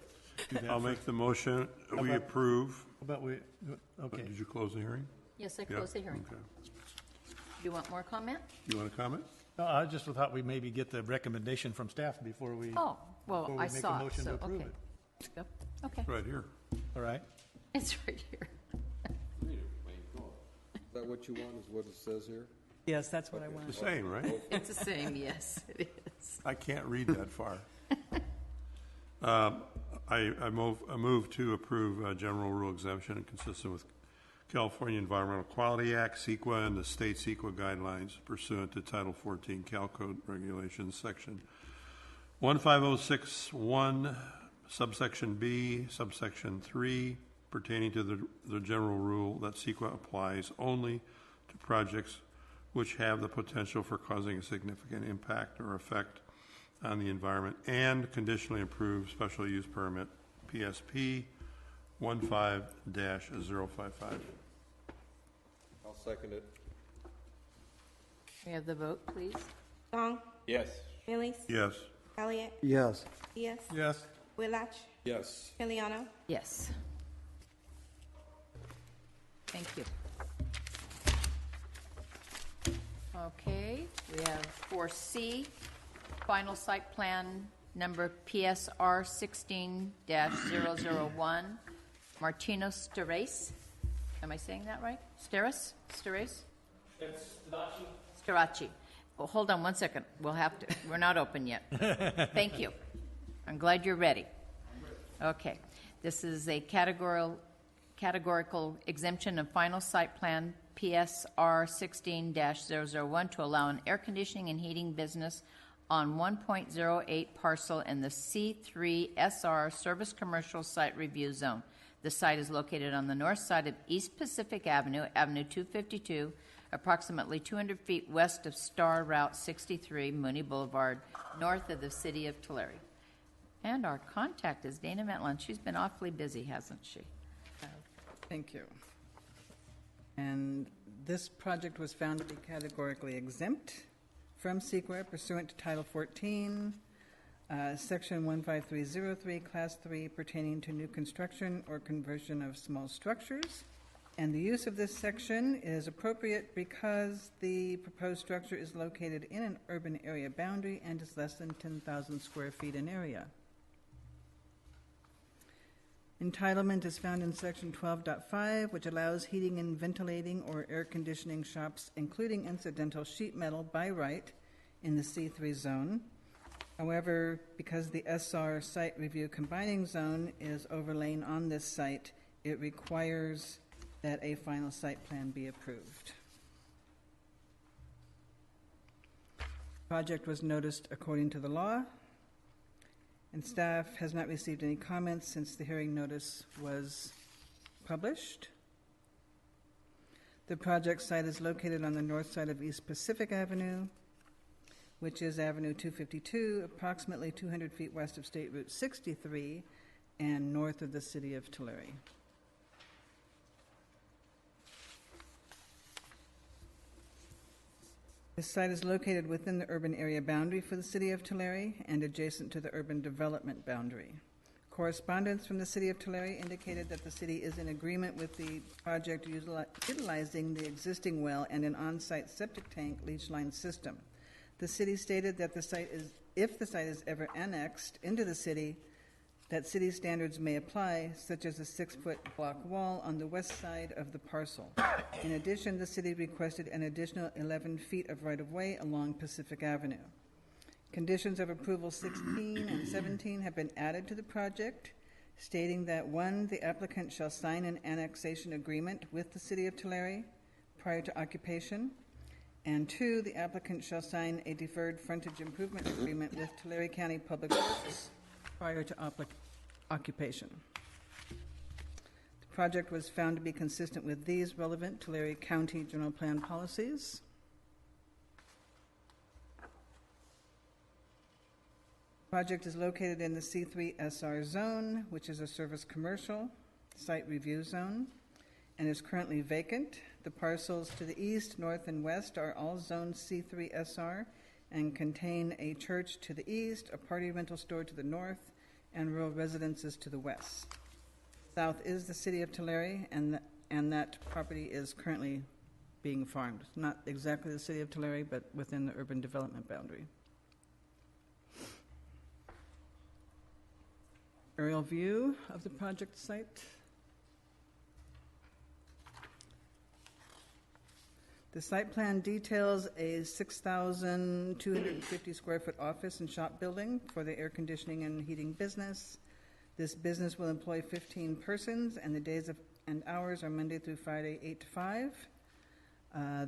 L: I'll make the motion, we approve.
E: Okay.
L: Did you close the hearing?
B: Yes, I close the hearing.
L: Okay.
B: Do you want more comment?
L: You want to comment?
E: No, I just thought we maybe get the recommendation from staff before we...
B: Oh, well,
E: before we
B: I
E: make a
B: saw it,
E: motion
B: so,
E: to approve
B: okay.
E: it.
B: Yep. Okay.
L: Right here.
E: All right.
B: It's right here.
F: Is that what you want, is what it says here?
G: Yes, that's what I want.
L: The same, right?
B: It's the same, yes, it is.
L: I can't read that far. I move to approve general rule exemption consistent with California Environmental Quality Act, CEQA, and the state CEQA guidelines pursuant to Title 14 Cal Code Regulations, Section 15061, subsection B, subsection 3, pertaining to the general rule that CEQA applies only to projects which have the potential for causing a significant impact or effect on the environment, and conditionally approved special use permit, PSP 15-055.
F: I'll second it.
B: We have the vote, please.
D: Gong,
A: Yes.
D: Millies,
L: Yes.
D: Elliott,
C: Yes.
D: Diaz,
E: Yes.
D: Willach,
F: Yes.
D: Miliano.
B: Yes. Thank you. Okay, we have 4C, final site plan number PSR 16-001, Martino Starace. Am I saying that right? Starace? Starace?
O: It's Starachi.
B: Starachi. Well, hold on one second. We'll have to, we're not open yet. Thank you. I'm glad you're ready. Okay. This is a categorical exemption of final site plan PSR 16-001 to allow an air conditioning and heating business on 1.08 parcel in the C3 SR Service Commercial Site Review Zone. The site is located on the north side of East Pacific Avenue, Avenue 252, approximately 200 feet west of Star Route 63, Mooney Boulevard, north of the city of Tulare. And our contact is Dana Metlin. She's been awfully busy, hasn't she?
G: Thank you. And this project was found to be categorically exempt from CEQA pursuant to Title 14, Section 15303, Class 3, pertaining to new construction or conversion of small structures. And the use of this section is appropriate because the proposed structure is located in an urban area boundary and is less than 10,000 square feet in area. Entitlement is found in Section 12.5, which allows heating and ventilating or air conditioning shops, including incidental sheet metal, by right in the C3 zone. However, because the SR Site Review Combining Zone is overlain on this site, it requires that a final site plan be approved. Project was noticed according to the law, and staff has not received any comments since the hearing notice was published. The project site is located on the north side of East Pacific Avenue, which is Avenue 252, approximately 200 feet west of State Route 63 and north of the city of Tulare. This site is located within the urban area boundary for the city of Tulare and adjacent to the urban development boundary. Correspondence from the city of Tulare indicated that the city is in agreement with the project utilizing the existing well and an on-site septic tank leach line system. The city stated that if the site is ever annexed into the city, that city standards may apply, such as a 6-foot block wall on the west side of the parcel. In addition, the city requested an additional 11 feet of right-of-way along Pacific Avenue. Conditions of approval 16 and 17 have been added to the project, stating that 1, the applicant shall sign an annexation agreement with the city of Tulare prior to occupation, and 2, the applicant shall sign a deferred frontage improvement agreement with Tulare County Public Works prior to occupation. The project was found to be consistent with these relevant Tulare County General Plan policies. The project is located in the C3 SR zone, which is a service commercial site review zone, and is currently vacant. The parcels to the east, north, and west are all zoned C3 SR and contain a church to the east, a party rental store to the north, and rural residences to the west. South is the city of Tulare, and that property is currently being farmed. Not exactly the city of Tulare, but within the urban development boundary. Aerial view of the project site. The site plan details a 6,250 square foot office and shop building for the air conditioning and heating business. This business will employ 15 persons, and the days and hours are Monday through Friday, 8 to 5.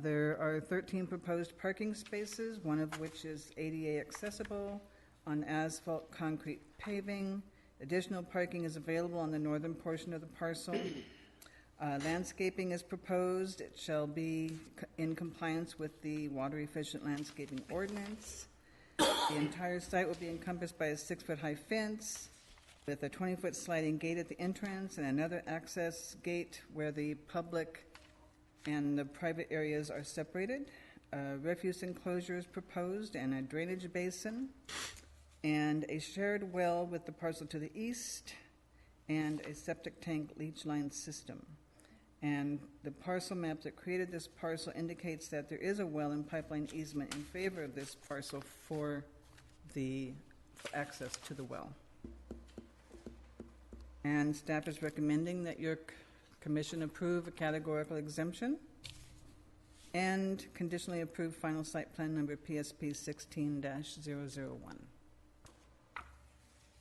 G: There are 13 proposed parking spaces, one of which is ADA accessible on asphalt concrete paving. Additional parking is available on the northern portion of the parcel. Landscaping is proposed. It shall be in compliance with the Water Efficient Landscaping Ordinance. The entire site will be encompassed by a 6-foot-high fence with a 20-foot sliding gate at the entrance and another access gate where the public and the private areas are separated. Refuse enclosure is proposed and a drainage basin and a shared well with the parcel to the east and a septic tank leach line system. And the parcel map that created this parcel indicates that there is a well and pipeline easement in favor of this parcel for access to the well. And staff is recommending that your commission approve a categorical exemption and conditionally approve final site plan number PSP 16-001.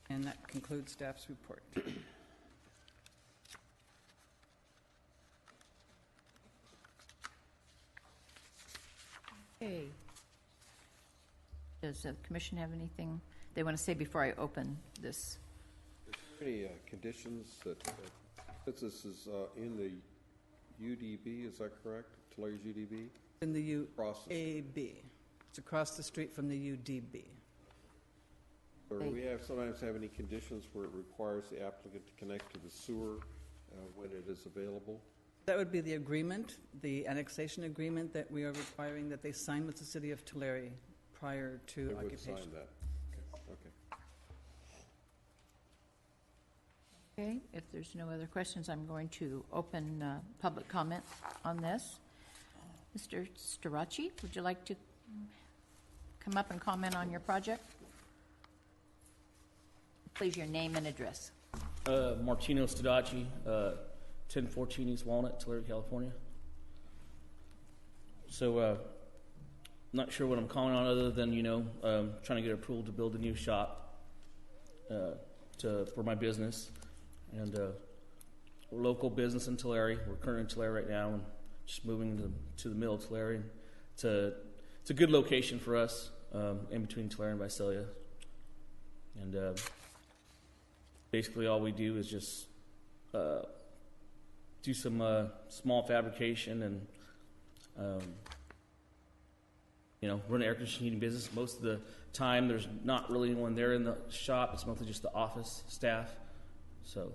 G: And that concludes staff's report.
B: Okay. Does the commission have anything they want to say before I open this?
F: Any conditions that, since this is in the UDB, is that correct? Tulare UDB?
G: In the
F: Across the street.
G: UAB. It's across the street from the UDB.
F: Or we sometimes have any conditions where it requires the applicant to connect to the sewer when it is available?
G: That would be the agreement, the annexation agreement that we are requiring that they sign with the city of Tulare prior to
F: They would
G: occupation.
F: sign that. Okay.
B: Okay, if there's no other questions, I'm going to open public comment on this. Mr. Starachi, would you like to come up and comment on your project? Please, your name and address.
O: Martino Stadachi, 1014 East Walnut, Tulare, California. So, not sure what I'm calling on other than, trying to get approval to build a new shop for my business. And we're local business in Tulare. We're currently in Tulare right now and just moving to the middle of Tulare. And it's a good location for us in between Tulare and Visalia. And basically all we do is just do some small fabrication and run an air conditioning business. Most of the time there's not really anyone there in the shop. It's mostly just the office staff. So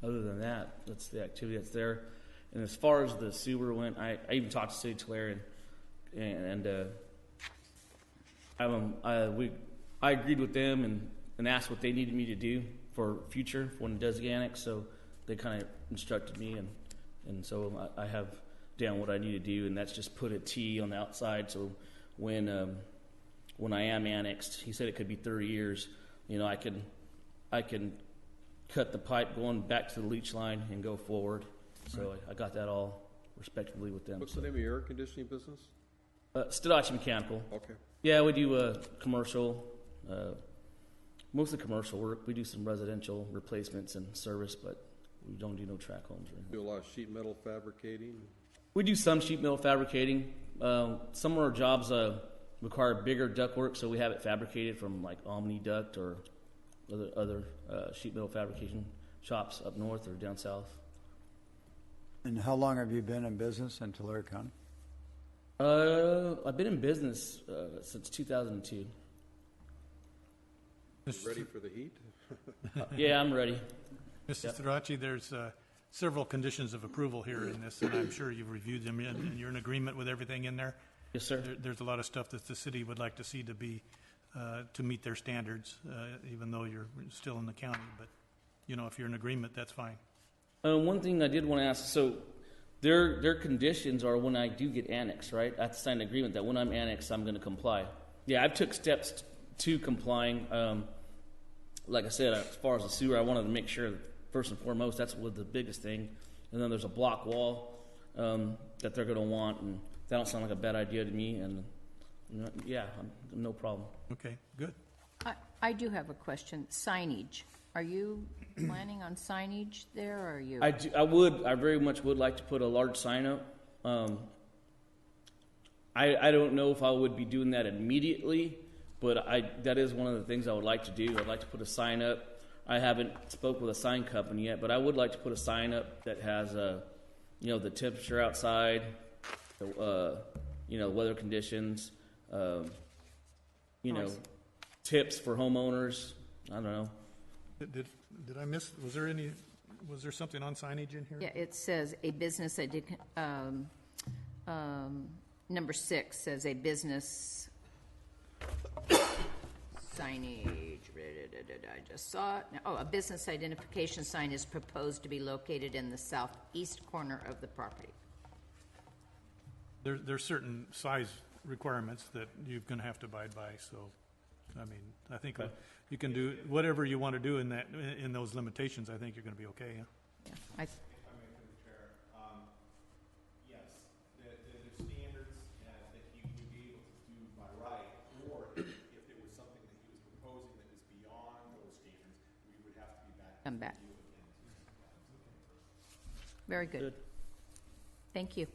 O: other than that, that's the activity that's there. And as far as the sewer went, I even talked to City of Tulare and I agreed with them and asked what they needed me to do for future when it does get annexed. So they kind of instructed me, and so I have down what I need to do, and that's just put a T on the outside. So when I am annexed, he said it could be 30 years. I can cut the pipe going back to the leach line and go forward. So I got that all respectively with them.
F: What's the name of your air conditioning business?
O: Stadachi Mechanical.
F: Okay.
O: Yeah, we do commercial, mostly commercial work. We do some residential replacements and service, but we don't do no track homes or anything.
F: Do a lot of sheet metal fabricating?
O: We do some sheet metal fabricating. Some of our jobs require bigger duct work, so we have it fabricated from like Omni Duct or other sheet metal fabrication shops up north or down south.
C: And how long have you been in business in Tulare County?
O: I've been in business since 2002.
F: Ready for the heat?
O: Yeah, I'm ready.
E: Mr. Starachi, there's several conditions of approval here in this, and I'm sure you've reviewed them, and you're in agreement with everything in there.
O: Yes, sir.
E: There's a lot of stuff that the city would like to see to meet their standards, even though you're still in the county. But, if you're in agreement, that's fine.
O: One thing I did want to ask, so their conditions are when I do get annexed, right? I have to sign an agreement that when I'm annexed, I'm going to comply. Yeah, I've took steps to complying. Like I said, as far as the sewer, I wanted to make sure that first and foremost, that's what the biggest thing. And then there's a block wall that they're going to want, and that don't sound like a bad idea to me. And yeah, no problem.
E: Okay, good.
B: I do have a question. Signage. Are you planning on signage there, or are you?
O: I very much would like to put a large sign up. I don't know if I would be doing that immediately, but that is one of the things I would like to do. I'd like to put a sign up. I haven't spoke with a sign company yet, but I would like to put a sign up that has the temperature outside, weather conditions, tips for homeowners. I don't know.
E: Did I miss, was there something on signage in here?
B: Yeah, it says a business, number 6 says a business signage. I just saw it. Oh, a business identification sign is proposed to be located in the southeast corner of the property.
E: There's certain size requirements that you're going to have to abide by, so, I mean, I think you can do whatever you want to do in those limitations. I think you're going to be okay, yeah?
B: Yeah,
J: If I may, through the chair, yes, the standards that he would be able to do by right, or if there was something that he was proposing that was beyond those standards, we would have to be back.
B: Come back.
J: to you again.
B: Very good. Thank you.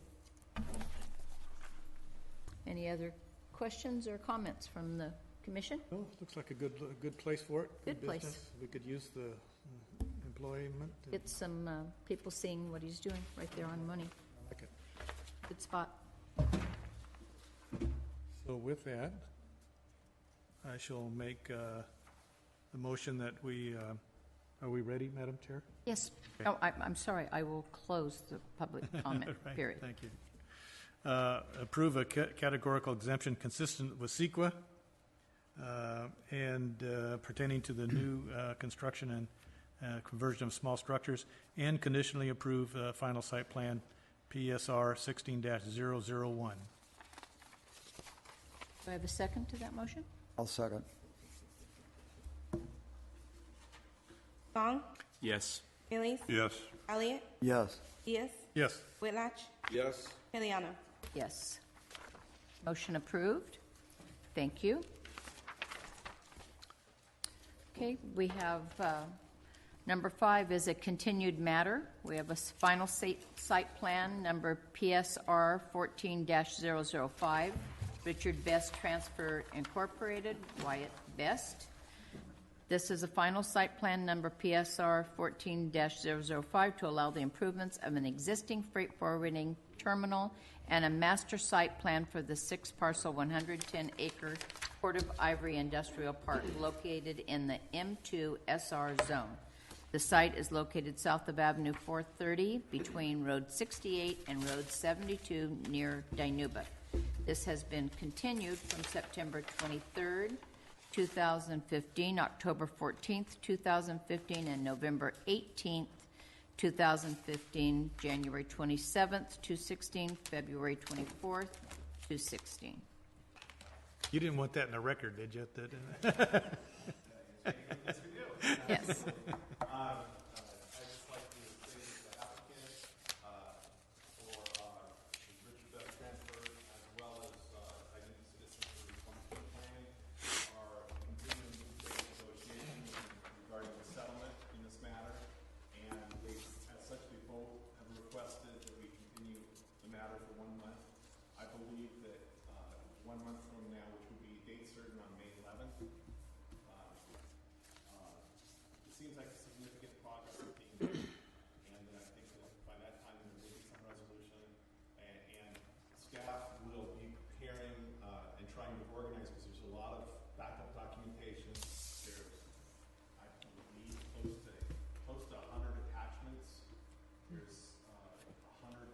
B: Any other questions or comments from the commission?
E: Well, looks like a good place for it.
B: Good place.
E: business. We could use the employment.
B: Get some people seeing what he's doing right there on Money.
E: I like it.
B: Good spot.
E: So with that, I shall make the motion that are we ready, Madam Chair?
B: Yes.
E: Okay.
B: Oh, I'm sorry. I will close the public comment
E: Right,
B: period.
E: Thank you. Approve a categorical exemption consistent with CEQA and pertaining to the new construction and conversion of small structures, and conditionally approve final site plan PSR 16-001.
B: Do I have a second to that motion?
C: I'll second.
D: Gong,
A: Yes.
D: Bailey's,
L: Yes.
D: Elliott,
C: Yes.
D: Diaz,
E: Yes.
D: Whitlatch,
F: Yes.
D: Miliano.
B: Yes. Motion approved. Thank you. Okay, we have number 5 is a continued matter. We have a final site plan, number PSR 14-005, Richard Best Transfer Incorporated, Wyatt Best. This is a final site plan, number PSR 14-005, to allow the improvements of an existing freight forwarding terminal and a master site plan for the 6-parcel, 110-acre Port of Ivory Industrial Park located in the M2 SR zone. The site is located south of Avenue 430 between Road 68 and Road 72 near Dinuba. This has been continued from September 23rd, 2015, October 14th, 2015, and November 18th, 2015, January 27th, 2016, February 24th, 2016.
E: You didn't want that in the record, did you?
B: Yes.
J: I'd just like to thank the applicant for Richard Best Transfer, as well as I think the Citizens for Responsible Planning are continuing negotiations regarding the settlement in this matter, and they, as such, they both have requested that we continue the matter for 1 month. I believe that 1 month from now, which would be date certain on May 11th, it seems like a significant progress is being made, and I think that by that time there will be some resolution, and staff will be preparing and trying to organize, because there's a lot of backup documentation. There's, I believe, close to 100 attachments. There's 100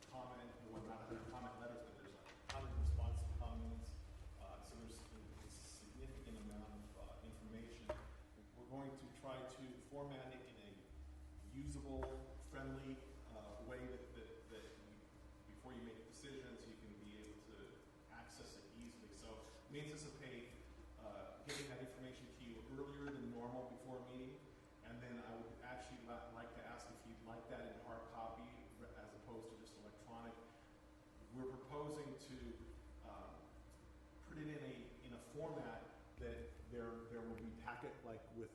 J: comment, well, not 100 comment letters, but there's 100 responsive comments. So there's a significant amount of information. We're going to try to format it in a usable, friendly way that before you make decisions, you can be able to access it easily. So we anticipate getting that information to you earlier than normal before a meeting, and then I would actually like to ask if you'd like that in hard copy as opposed to just electronic. We're proposing to put it in a format that there will be packet, like with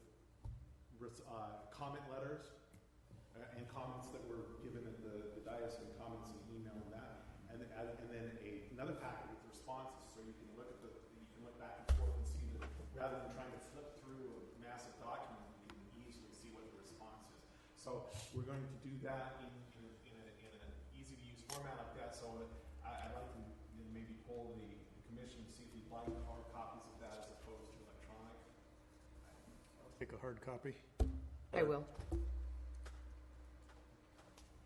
J: comment letters and comments that were given at the dais and comments and email and that, and then another packet with responses, so you can look back and forth and see that rather than trying to flip through a massive document, you can easily see what the response is. So we're going to do that in an easy to use format like that. So I'd like to maybe poll the commission to see if you'd like hard copies of that as opposed to electronic.
E: I'll take a hard copy.
B: I will.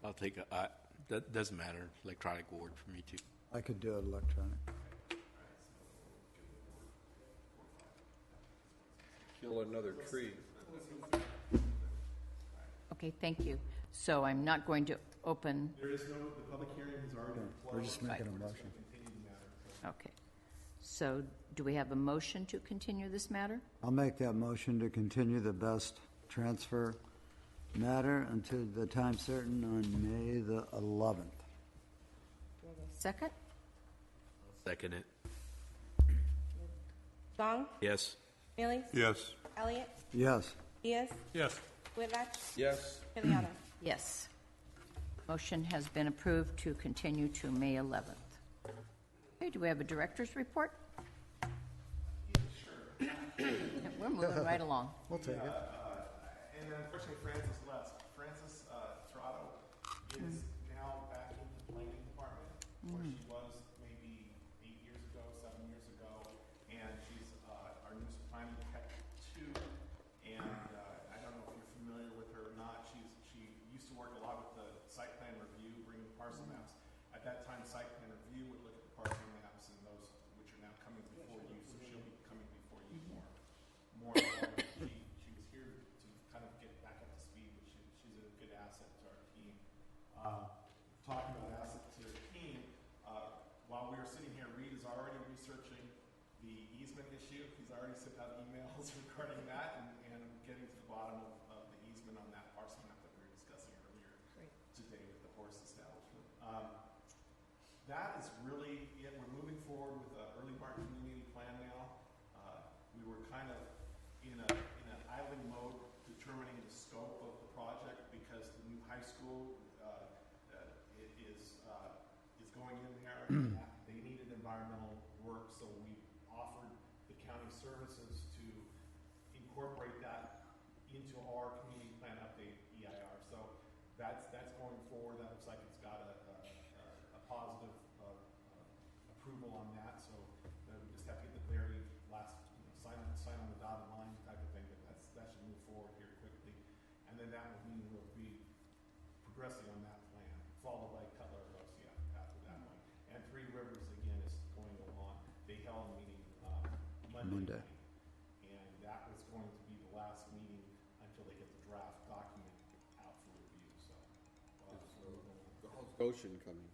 A: I'll take that doesn't matter, electronic will work for me too.
C: I could do it electronic.
F: Kill another tree.
B: Okay, thank you. So I'm not going to open,
J: There is the public hearing is already closed.
C: We're just making a
J: We're just
C: motion.
J: gonna continue the matter.
B: okay. So do we have a motion to continue this matter?
C: I'll make that motion to continue the best transfer matter until the time certain on May the 11th.
B: Second?
A: Second it.
D: Gong,
A: Yes.
D: Bailey,
L: Yes.
D: Elliott,
C: Yes.
D: Diaz,
L: Yes.
D: Whitlatch,
F: Yes.
D: Kiliana.
B: Yes. Motion has been approved to continue to May 11th. Okay, do we have a director's report? We're moving right along.
C: We'll take it.
J: And then unfortunately Francis left. Francis Torado is now back in the planning department where she was maybe 8 years ago, 7 years ago. And she's our new planning tech too. And I don't know if you're familiar with her or not. She used to work a lot with the site plan review, bringing parcel maps. At that time, site plan review would look at the parcel maps and those which are now coming before you. So she'll be coming before you more. She was here to kind of get back up to speed, but she's a good asset to our team. Talking about asset to our team, while we were sitting here, Reed is already researching the easement issue. He's already sent out emails regarding that and getting to the bottom of the easement on that parcel map that we were discussing earlier today with the horse establishment. That is really it. We're moving forward with the early March community plan now. We were kind of in an idling mode determining the scope of the project because the new high school is going in there. They needed environmental work, so we offered the county services to incorporate that into our community plan update EIR. So that's going forward. That looks like it's got a positive approval on that. So we just have to get the very last sign on the dotted line type of thing. But that should move forward here quickly, and then that will mean we'll be progressing on that plan, followed by Cutler Garcia after that one. And Three Rivers again is going on. They held a meeting Monday. Night, and that was going to be the last meeting until they get the draft document out for review. So,
F: How's Goshen coming?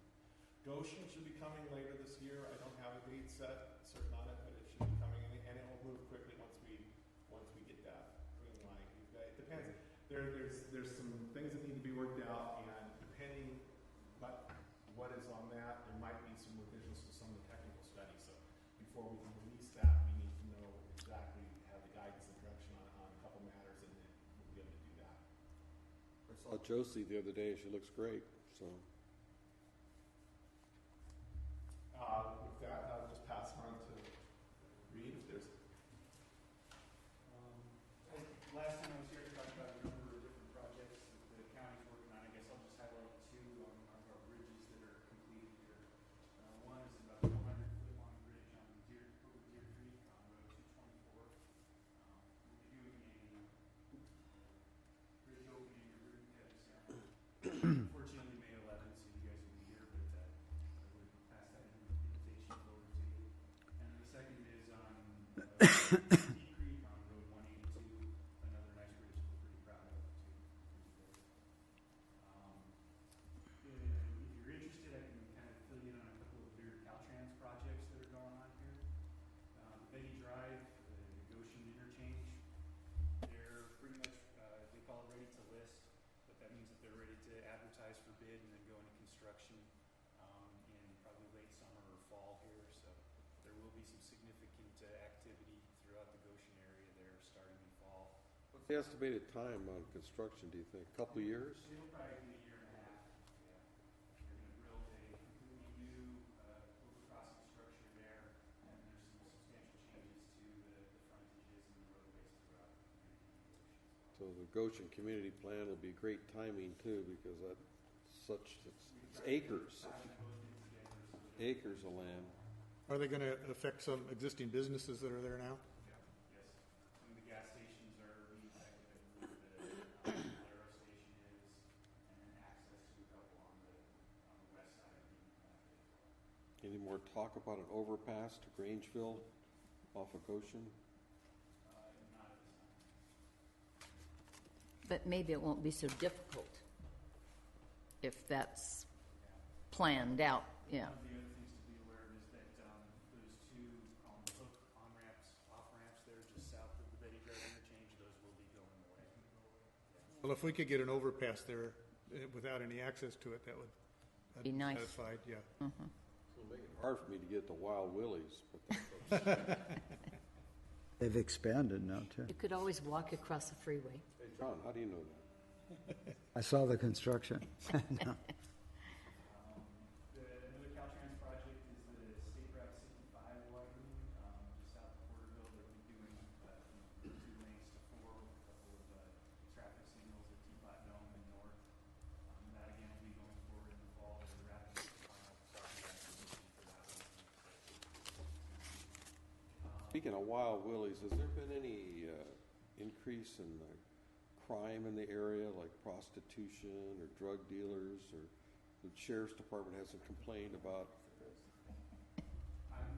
J: Goshen should be coming later this year. I don't have a date certain on it, but it should be coming, and it will move quickly once we get that green light. It depends. There's some things that need to be worked out, and depending what is on that, there might be some revisions to some of the technical studies. So before we can release that, we need to know exactly, have the guidance and direction on a couple matters, and then we'll be able to do that.
F: I saw Josie the other day. She looks great. So.
J: With that, I'll just pass on to Reed if there's.
P: Last time I was here to talk about a number of different projects that the county's working on. I guess I'll just highlight two on our bridges that are completed here. One is about a 400-foot long bridge on Deer Creek on Road 224. We'll be doing a bridge opening or ribbon cutting ceremony. Unfortunately, May 11th, so you guys will be here, but I would pass that invitation forward to you. And the second is on Deep Creek on Road 182, another nice bridge that we're pretty proud of too. If you're interested, I can kind of fill you in on a couple of bigger Caltrans projects that are going on here. Betty Drive, the Goshen interchange, they're pretty much, they call it ready to list, but that means that they're ready to advertise for bid and then go into construction in probably late summer or fall here. So there will be some significant activity throughout the Goshen area there starting in fall.
F: What's The estimated time on construction, do you think? A couple of years?
P: It'll probably be a year and a half, yeah. They're gonna build a completely new, overcrossing structure there, and there's some substantial changes to the frontages and the roadways throughout the community.
F: So the Goshen Community Plan will be great timing too, because that's it's acres. Acres of land.
E: Are they going to affect some existing businesses that are there now?
P: Yes. Some of the gas stations are being affected, I believe the Valero station is, and then access to a couple on the west side are being affected.
F: Any more talk about an overpass to Grangeville off of Goshen?
P: Not at this time.
B: But maybe it won't be so difficult if that's planned out, yeah.
P: One of the other things to be aware of is that those two hook on-ramps, off-ramps there just south of the Betty Drive interchange, those will be going away.
E: Well, if we could get an overpass there without any access to it, that would I'd
B: Be nice.
E: Satisfied, yeah.
F: It'll make it hard for me to get to Wild Willie's, but that's
C: They've expanded now, too.
Q: You could always walk across the freeway.
F: Hey, John, how do you know that?
C: I saw the construction. No.
P: Another Caltrans project is the State Route 65 widening, just south of Porterville. They'll be doing from 2 lanes to 4 with a couple of traffic signals at Teapot Dome and north. That again will be going forward in the fall. They're wrapping up the final property acquisition for that one.
F: Speaking of Wild Willie's, has there been any increase in the crime in the area, like prostitution or drug dealers, or the sheriff's department hasn't complained about?
P: I'm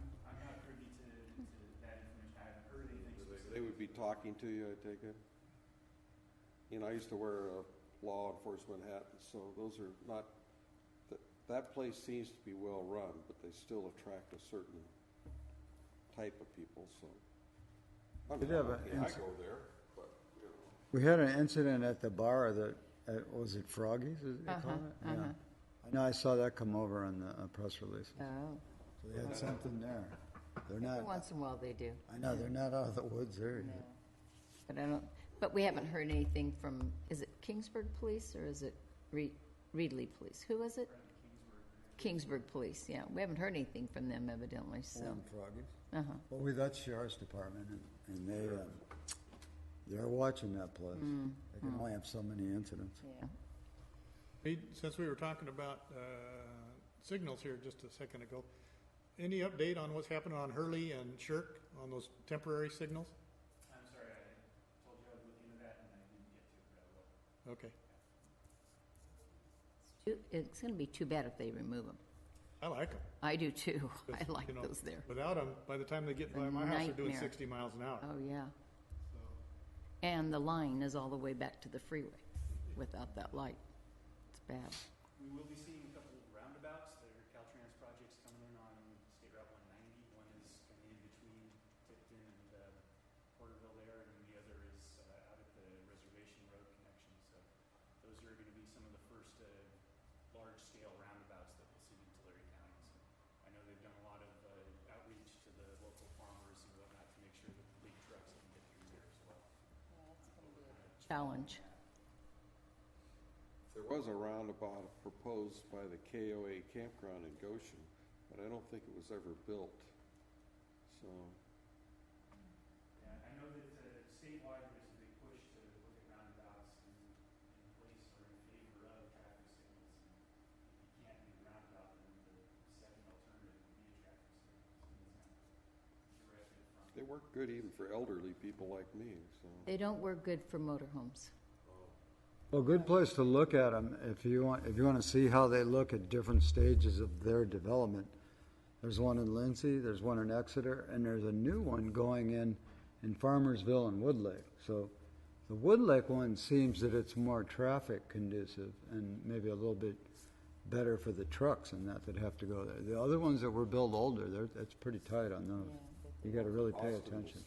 P: not privy to that information. I haven't heard anything specific.
F: They would be talking to you, I take it? You know, I used to wear a law enforcement hat, so those are not, that place seems to be well run, but they still attract a certain type of people, so. I mean, I go there, but, you know.
C: We had an incident at the bar that, was it Froggy's, as they call it? Yeah. I know I saw that come over on the press release.
B: Oh.
C: So they had something there. They're
B: Every
C: not,
B: once in a while they do.
C: I know, they're not out of the woods there
B: No.
C: yet.
B: But we haven't heard anything from, is it Kingsburg Police or is it Reedley Police? Who is it? Kingsburg Police, yeah. We haven't heard anything from them evidently, so.
C: And Froggy's.
B: Uh-huh.
C: Well, that's Sheriff's Department, and they're watching that place. They can only have so many incidents.
B: Yeah.
E: Hey, since we were talking about signals here just a second ago, any update on what's happening on Hurley and Shirk on those temporary signals?
P: I'm sorry, I told you I was looking into that and I didn't get to it, but I will.
E: Okay.
B: It's going to be too bad if they remove them.
E: I like them.
B: I do too. I like those there.
E: Without them, by the time they get by my house, they're doing 60 miles an hour.
B: Oh, yeah. And the line is all the way back to the freeway without that light. It's bad.
P: We will be seeing a couple of roundabouts. There are Caltrans projects coming in on State Route 190. One is kind of in between Tipton and Porterville there, and the other is out at the Reservation Road connection. So those are going to be some of the first large-scale roundabouts that we'll see in Tulare County. So I know they've done a lot of outreach to the local farmers and whatnot to make sure that the big trucks can get through there as well.
B: Challenge.
F: There was a roundabout proposed by the KOA campground in Goshen, but I don't think it was ever built. So,
P: Yeah, I know that statewide there's a big push to look at roundabouts in place or in favor of traffic signals. And if you can't do the roundabout, then the second alternative would be a traffic signal. Directed from
F: they work good even for elderly people like me, so.
B: They don't work good for motorhomes.
C: Well, good place to look at them if you want to see how they look at different stages of their development. There's one in Lindsay, there's one in Exeter, and there's a new one going in Farmersville and Woodlake. So the Woodlake one seems that it's more traffic conducive and maybe a little bit better for the trucks and that have to go there. The other ones that were built older, that's pretty tight on those. You got to really pay attention.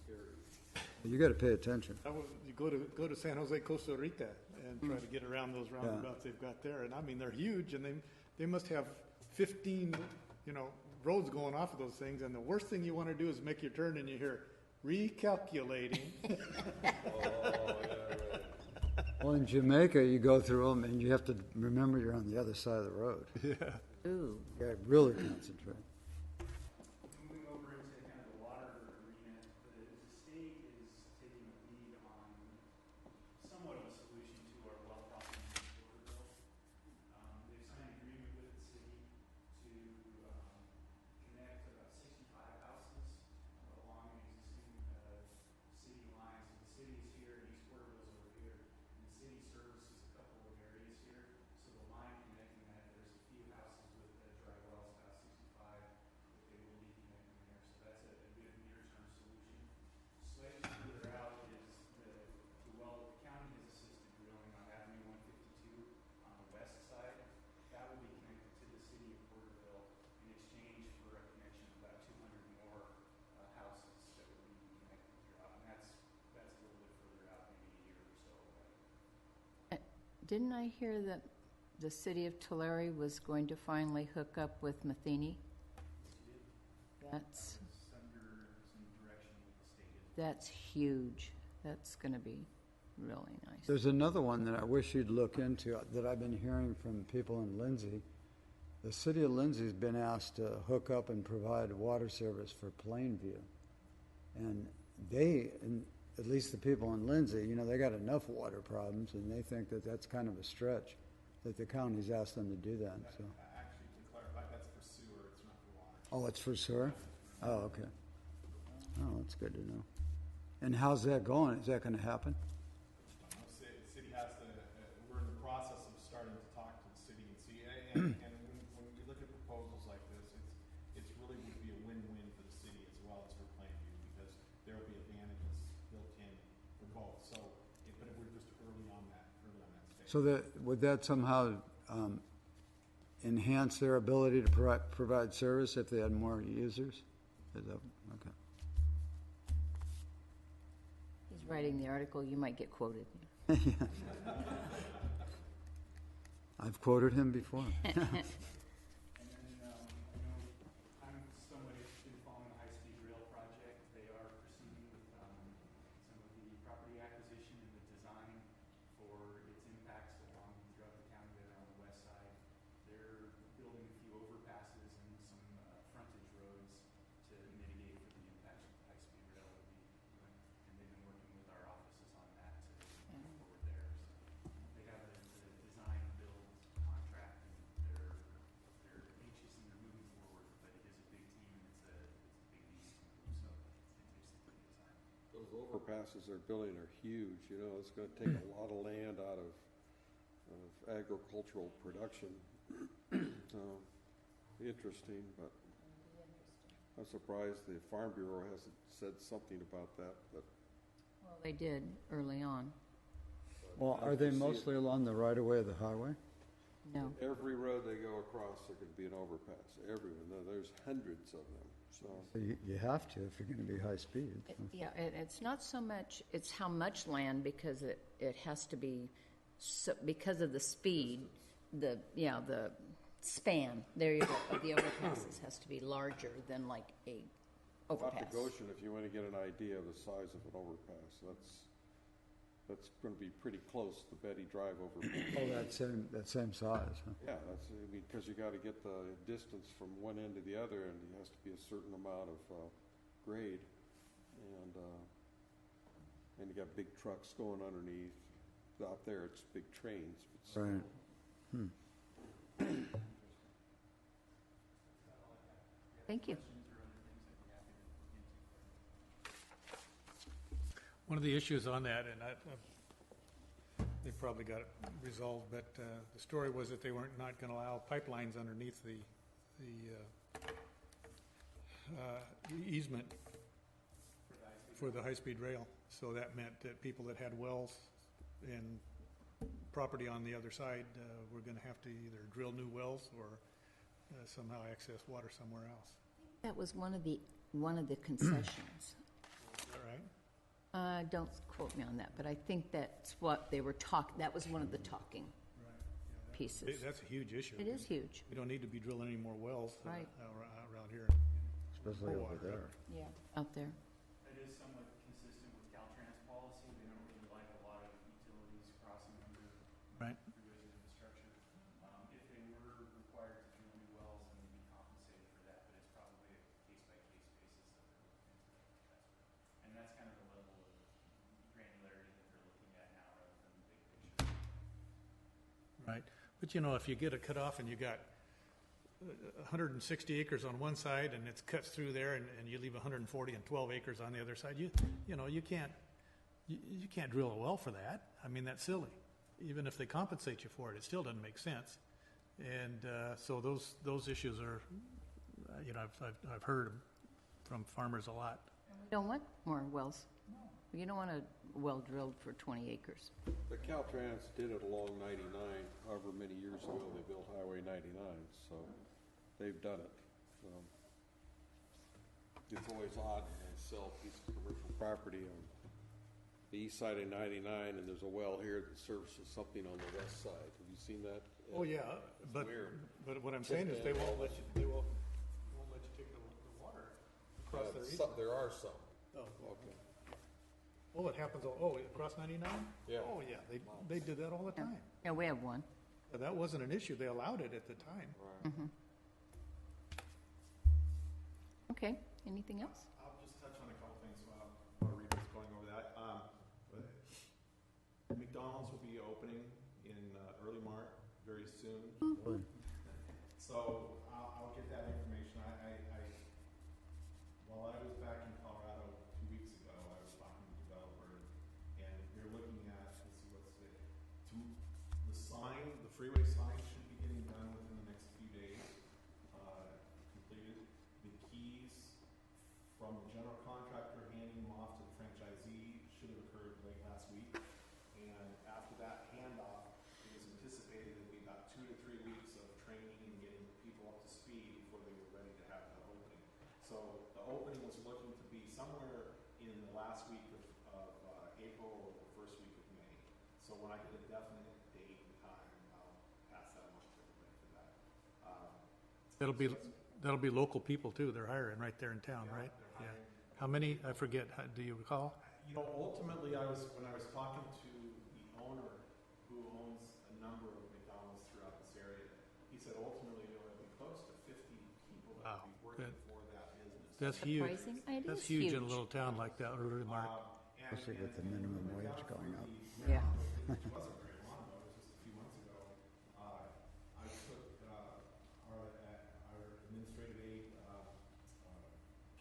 C: You got to pay attention.
E: You go to San Jose, Costa Rica, and try to get around those roundabouts they've got there. And I mean, they're huge, and they must have 15, roads going off of those things. And the worst thing you want to do is make your turn, and you hear recalculating.
F: Oh, yeah, right.
C: Well, in Jamaica, you go through them and you have to remember you're on the other side of the road.
L: Yeah.
B: Ooh.
C: You gotta really concentrate.
P: Moving over into kind of the water arena, the state is taking a lead on somewhat of a solution to our well problem in Porterville. They've signed an agreement with the city to connect about 65 houses along an existing city line. So the city is here and East Porterville is over here. And the city services a couple of areas here. So the line connecting that, there's a few houses with dry wells, about 65, that they will be connecting there. So that's a good near-term solution. Slightly further out is the well that the county has assisted drilling on Avenue 152 on the west side. That will be connected to the city of Porterville in exchange for a connection of about 200 more houses that will be connected throughout. And that's a little bit further out, maybe a year or so away.
B: Didn't I hear that the city of Tulare was going to finally hook up with Matheny? That's,
P: Under some direction with the state.
B: that's huge. That's going to be really nice.
C: There's another one that I wish you'd look into that I've been hearing from people in Lindsay. The city of Lindsay's been asked to hook up and provide water service for Plainview. And they, and at least the people in Lindsay, you know, they got enough water problems and they think that that's kind of a stretch that the county's asked them to do that, so.
J: Actually, to clarify, that's for sewer, it's not for water.
C: Oh, it's for sewer? Oh, okay. Oh, that's good to know. And how's that going? Is that gonna happen?
J: The city has to, we're in the process of starting to talk to the city and see, and when we look at proposals like this, it's really would be a win-win for the city as well as for Plainview, because there will be advantages built in for both, so, but we're just early on that stage.
C: So that, would that somehow enhance their ability to provide service if they had more users? Is that, okay.
B: He's writing the article. You might get quoted.
C: I've quoted him before.
P: And then, I know I'm somewhat interested in following the high-speed rail project. They are proceeding with some of the property acquisition and the design for its impacts along throughout the county that are on the west side. They're building a few overpasses and some frontage roads to mitigate for the impacts that the high-speed rail would be doing. And they've been working with our offices on that to move forward there. So they have a design build contract, and they're anxious and they're moving forward, but it is a big team and it's a big beast to move, so it takes some pretty good time.
F: Those overpasses they're building are huge, you know, it's gonna take a lot of land out of agricultural production. So, interesting, but I'm surprised the Farm Bureau hasn't said something about that, but.
B: Well, they did early on.
C: Well, are they mostly along the right of way of the highway?
B: No.
F: Every road they go across, there could be an overpass, everyone, there's hundreds of them, so.
C: So you have to if you're gonna be high speed.
B: Yeah, it's not so much, it's how much land, because it has to be, so, because of the speed, the span, there you go, of the overpasses has to be larger than like a overpass.
F: Up to Goshen, if you want to get an idea of the size of an overpass, that's going to be pretty close to Betty Drive overpass.
C: Oh, that same size, huh?
F: Yeah, that's, I mean, because you got to get the distance from one end to the other, and it has to be a certain amount of grade, and you got big trucks going underneath. Out there, it's big trains. But still.
C: Right.
B: Thank you.
E: One of the issues on that, and they probably got it resolved, but the story was that they weren't not going to allow pipelines underneath the easement for the high-speed rail. So that meant that people that had wells and property on the other side were going to have to either drill new wells or somehow access water somewhere else.
B: That was one of the concessions.
E: Is that right?
B: Don't quote me on that, but I think that's what they were that was one of the talking pieces.
E: That's a huge issue.
B: It is huge.
E: We don't need to be drilling any more wells
B: Right.
E: around here.
C: Especially over there.
B: Yeah, out there.
P: That is somewhat consistent with Caltrans policy. They don't really like a lot of utilities crossing
E: But, you know, if you get it cut off and you got 160 acres on one side and it cuts through there and you leave 140 and 12 acres on the other side, you know, you can't drill a well for that. I mean, that's silly. Even if they compensate you for it, it still doesn't make sense. And so those issues are, you know, I've heard from farmers a lot.
B: We don't want more wells. You don't want a well drilled for 20 acres.
F: The Caltrans did it along 99, however many years ago they built Highway 99, so they've done it. It's always odd when they sell a piece of commercial property on the east side of 99, and there's a well here that services something on the west side. Have you seen that?
E: Oh, yeah, but what I'm saying is they won't let you take the water across their easement.
F: There are some.
E: Oh,
F: Okay.
E: Oh, it happens, across 99?
F: Yeah.
E: Oh, yeah, they did that all the time.
B: Yeah, we have one.
E: That wasn't an issue, they allowed it at the time.
B: Mhm. Okay, anything else?
J: I'll just touch on a couple things while Rita's going over that. McDonald's will be opening in early March, very soon. So I'll get that information. While I was back in Colorado 2 weeks ago, I was talking to a developer, and they're looking at, the sign, the freeway sign should be getting done within the next few days, completed. The keys from the general contractor handing them off to the franchisee should have occurred late last week. And after that handoff, it was anticipated it would be about 2 to 3 weeks of training and getting people up to speed before they were ready to have the opening. So the opening was looking to be somewhere in the last week of April or the first week of May. So when I get a definite date and time, I'll pass that on to everybody for that.
E: That'll be local people too, they're hiring right there in town, right? Yeah. How many, I forget, do you recall?
J: You know, ultimately, when I was talking to the owner who owns a number of McDonald's throughout this area, he said ultimately there will be close to 50 people that will be working for that business.
E: That's huge.
B: Surprising. It
E: That's
B: is
E: huge in a
B: huge.
E: little town like that, really, Mark.
C: Especially with the minimum wage going up.
B: Yeah.
J: Which wasn't very long ago, it was just a few months ago. I took our administrative aide,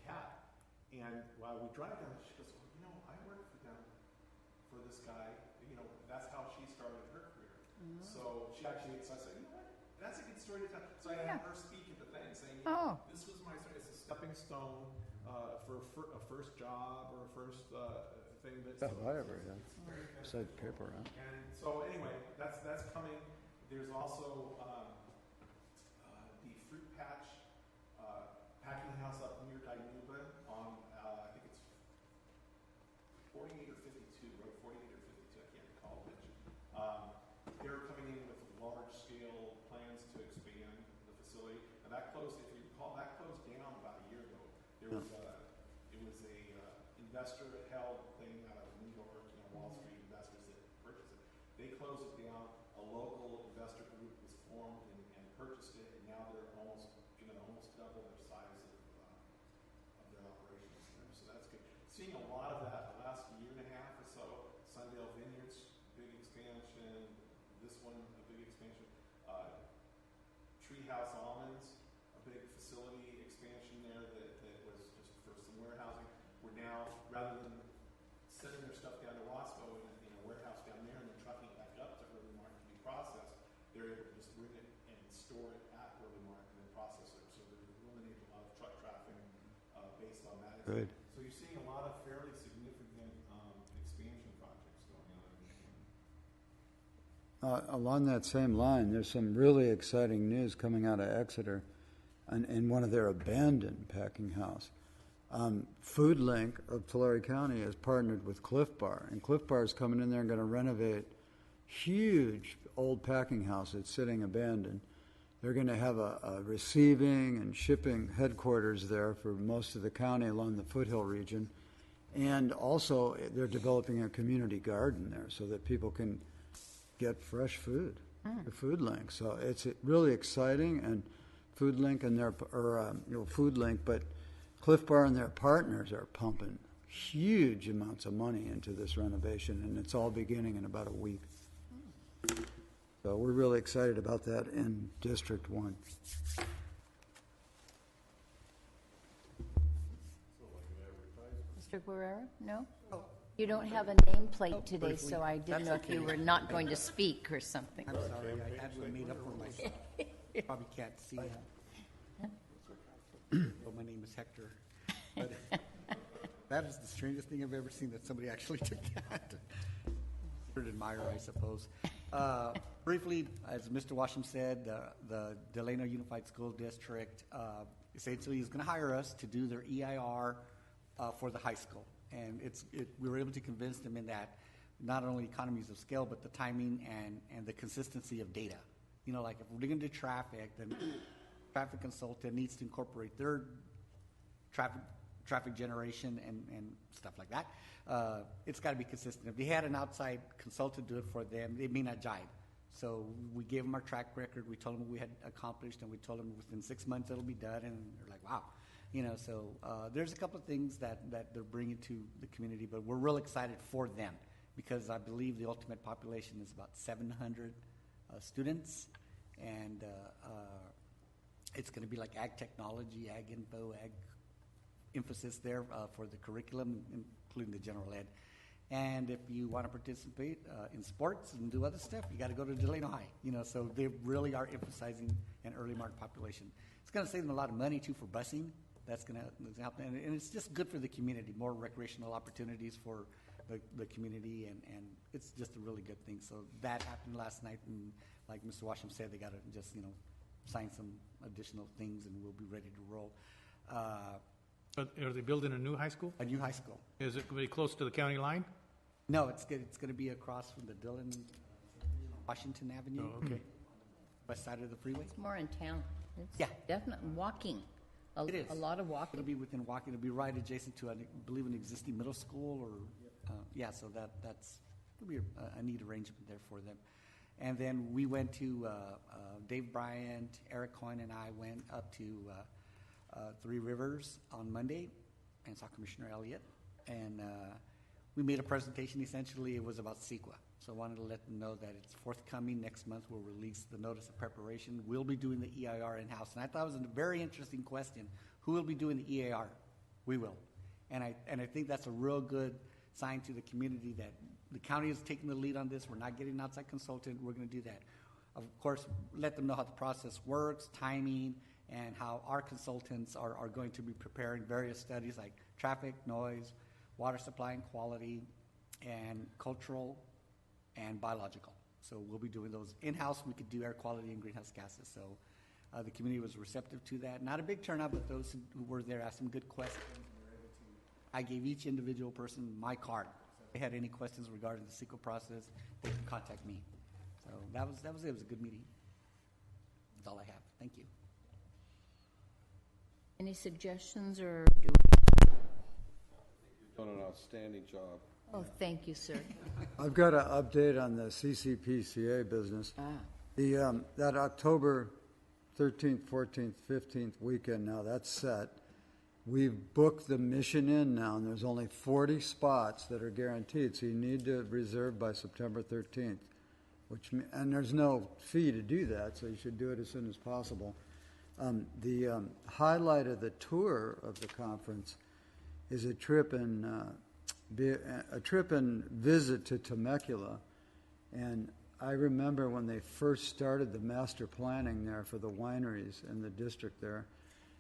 J: Kat, and while we drive down, she goes, well, you know, I worked for this guy, you know, that's how she started her career. So I said, you know what, that's a good story to tell. So I had her speak at the thing saying, you know, this was my story, it's a stepping stone for a first job or a first thing that.
C: Whatever, yeah. Besides paper, huh?
J: And so anyway, that's coming. There's also the Fruit Patch packing house up near Dinuba on I think it's 48 or 52, road 48 or 52, I can't recall which. They're coming in with large scale plans to expand the facility, and that closed. If you recall, that closed down about a year ago. It was a investor held thing out of New York, you know, Wall Street investors that purchased it. They closed it down. A local investor group was formed and purchased it, and now they're going to almost double their size of their operations there. So that's good. Seeing a lot of that the last year and a half or so. Sundale Vineyards, big expansion. This one, a big expansion. Treehouse Almonds, a big facility expansion there that was just for some warehousing. We're now, rather than sending their stuff down to Roscoe in a warehouse down there and then trucking it back up to Early Mark to be processed, they're able to just bring it and store it at Early Mark and then process it. So they're eliminating a lot of truck traffic based on that.
C: Good.
J: So you're seeing a lot of fairly significant expansion projects going on.
C: Along that same line, there's some really exciting news coming out of Exeter in one of their abandoned packing house. Food Link of Tulare County has partnered with Cliff Bar, and Cliff Bar is coming in there and going to renovate huge old packing house that's sitting abandoned. They're going to have a receiving and shipping headquarters there for most of the county along the foothill region. And also, they're developing a community garden there so that people can get fresh food, the Food Link. So it's really exciting, and Food Link and Food Link, but Cliff Bar and their partners are pumping huge amounts of money into this renovation, and it's all beginning in about a week. So we're really excited about that in District 1.
B: Mr. Guerrero? No? You don't have a nameplate today,
K: briefly.
B: so I didn't
K: That's
B: know if you
K: okay.
B: were not going to speak or something.
K: I'm sorry, I had one made up for myself. Probably can't see it. Well, my name is Hector. But that is the strangest thing I've ever seen, that somebody actually took that. An admirer, I suppose. Briefly, as Mr. Washam said, the Delano Unified School District essentially is going to hire us to do their EIR for the high school. And we were able to convince them in that not only economies of scale, but the timing and the consistency of data. You know, like if we're going to do traffic, then traffic consultant needs to incorporate their traffic generation and stuff like that. It's got to be consistent. If they had an outside consultant do it for them, it may not jive. So we gave them our track record. We told them what we had accomplished, and we told them within 6 months it'll be done. And they're like, wow. You know, so there's a couple of things that they're bringing to the community, but we're real excited for them because I believe the ultimate population is about 700 students, and it's going to be like ag technology, ag info, ag emphasis there for the curriculum, including the general ed. And if you want to participate in sports and do other stuff, you got to go to Delano High. You know, so they really are emphasizing an early mark population. It's going to save them a lot of money too for busing. That's going to help, and it's just good for the community. More recreational opportunities for the community, and it's just a really good thing. So that happened last night, and like Mr. Washam said, they got to just sign some additional things, and we'll be ready to roll.
E: But are they building a new high school?
K: A new high school.
E: Is it going to be close to the county line?
K: No, it's going to be across from the Dillon Washington Avenue.
E: Oh, okay.
K: West side of the freeway.
B: It's more in town. It's
K: Yeah.
B: definitely walking.
K: It is.
B: A lot of walking.
K: It'll be within walking. It'll be right adjacent to, I believe, an existing middle school, or so that's it'll be a neat arrangement there for them. And then we went to Dave Bryant, Eric Coyne, and I went up to Three Rivers on Monday and saw Commissioner Elliott, and we made a presentation. Essentially, it was about CEQA. So I wanted to let them know that it's forthcoming. Next month, we'll release the notice of preparation. We'll be doing the EIR in-house. And I thought it was a very interesting question. Who will be doing the EIR? We will. And I think that's a real good sign to the community that the county is taking the lead on this. We're not getting an outside consultant. We're going to do that. Of course, let them know how the process works, timing, and how our consultants are going to be preparing various studies like traffic, noise, water supply and quality, and cultural and biological. So we'll be doing those in-house. We could do air quality and greenhouse gases. So the community was receptive to that. Not a big turnout, but those who were there asked some good questions. I gave each individual person my card. So if they had any questions regarding the CEQA process, they can contact me. So that was it. It was a good meeting. That's all I have. Thank you.
B: Any suggestions or?
F: You've done an outstanding job.
B: Oh, thank you, sir.
C: I've got an update on the CCPCA business. That October 13th, 14th, 15th weekend now, that's set. We've booked the Mission Inn now, and there's only 40 spots that are guaranteed, so you need to reserve by September 13th. And there's no fee to do that, so you should do it as soon as possible. The highlight of the tour of the conference is a trip and visit to Temecula. And I remember when they first started the master planning there for the wineries in the district there,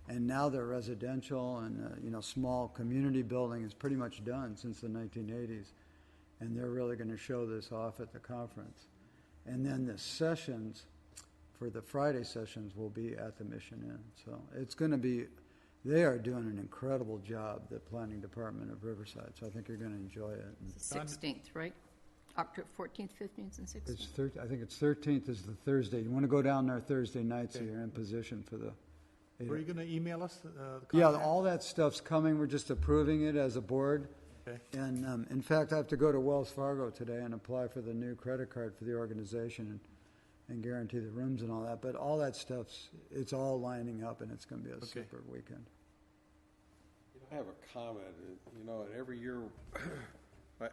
C: and now their residential and small community building is pretty much done since the 1980s, and they're really going to show this off at the conference. And then the sessions for the Friday sessions will be at the Mission Inn. So it's going to be, they are doing an incredible job, the planning department of Riverside. So I think you're going to enjoy it.
B: It's the 16th, right? October 14th, 15th, and 16th.
C: I think it's 13th is the Thursday. You want to go down there Thursday night so you're in position for the.
E: Were you going to email us?
C: Yeah, all that stuff's coming. We're just approving it as a board.
E: Okay.
C: And in fact, I have to go to Wells Fargo today and apply for the new credit card for the organization and guarantee the rooms and all that. But all that it's all lining up, and it's going to be a super weekend.
F: I have a comment. Every year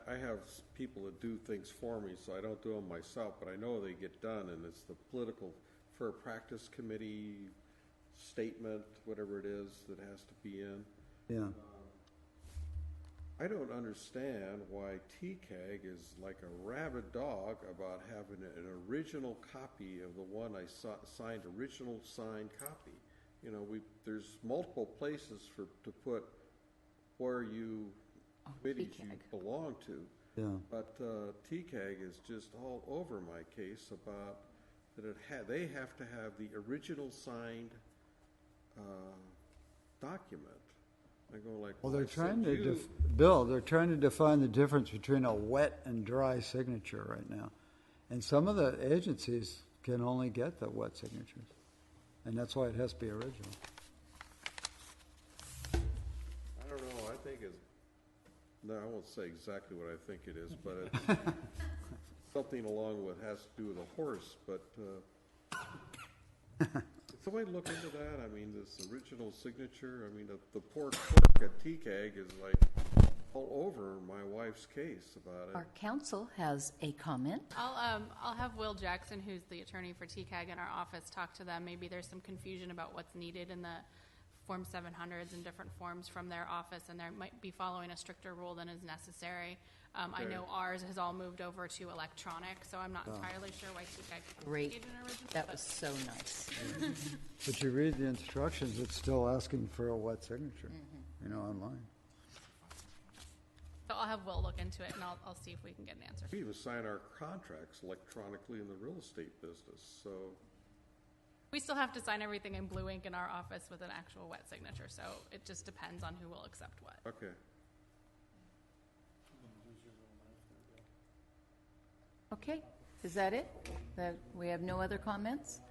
F: I have people that do things for me, so I don't do them myself, but I know they get done, and it's the political fair practice committee statement, whatever it is, that has to be in.
C: Yeah.
F: I don't understand why TCAG is like a rabid dog about having an original copy of the one I signed, original signed copy. You know, there's multiple places to put where committees you belong to.
C: Yeah.
F: But TCAG is just all over my case about that they have to have the original signed document. I go like,
C: Well, they're
F: I
C: trying
F: sent
C: to,
F: you-
C: Bill, they're trying to define the difference between a wet and dry signature right now. And some of the agencies can only get the wet signatures. And that's why it has to be original.
F: I don't know. I think no, I won't say exactly what I think it is, but it's something along with has to do with a horse. But did somebody look into that? I mean, this original signature. I mean, the poor clerk at TCAG is like all over my wife's case about it.
B: Our counsel has a comment.
R: I'll have Will Jackson, who's the attorney for TCAG in our office, talk to them. Maybe there's some confusion about what's needed in the Form 700s and different forms from their office, and they might be following a stricter rule than is necessary. I know ours has all moved over to electronic, so I'm not entirely sure why TCAG
B: Great.
R: needed an original.
B: That was so nice.
C: But you read the instructions, it's still asking for a wet signature, you know, online.
R: So I'll have Will look into it, and I'll see if we can get an answer.
F: We even sign our contracts electronically in the real estate business, so.
R: We still have to sign everything in blue ink in our office with an actual wet signature, so it just depends on who will accept what.
F: Okay.
B: Okay, is that it? That we have no other comments?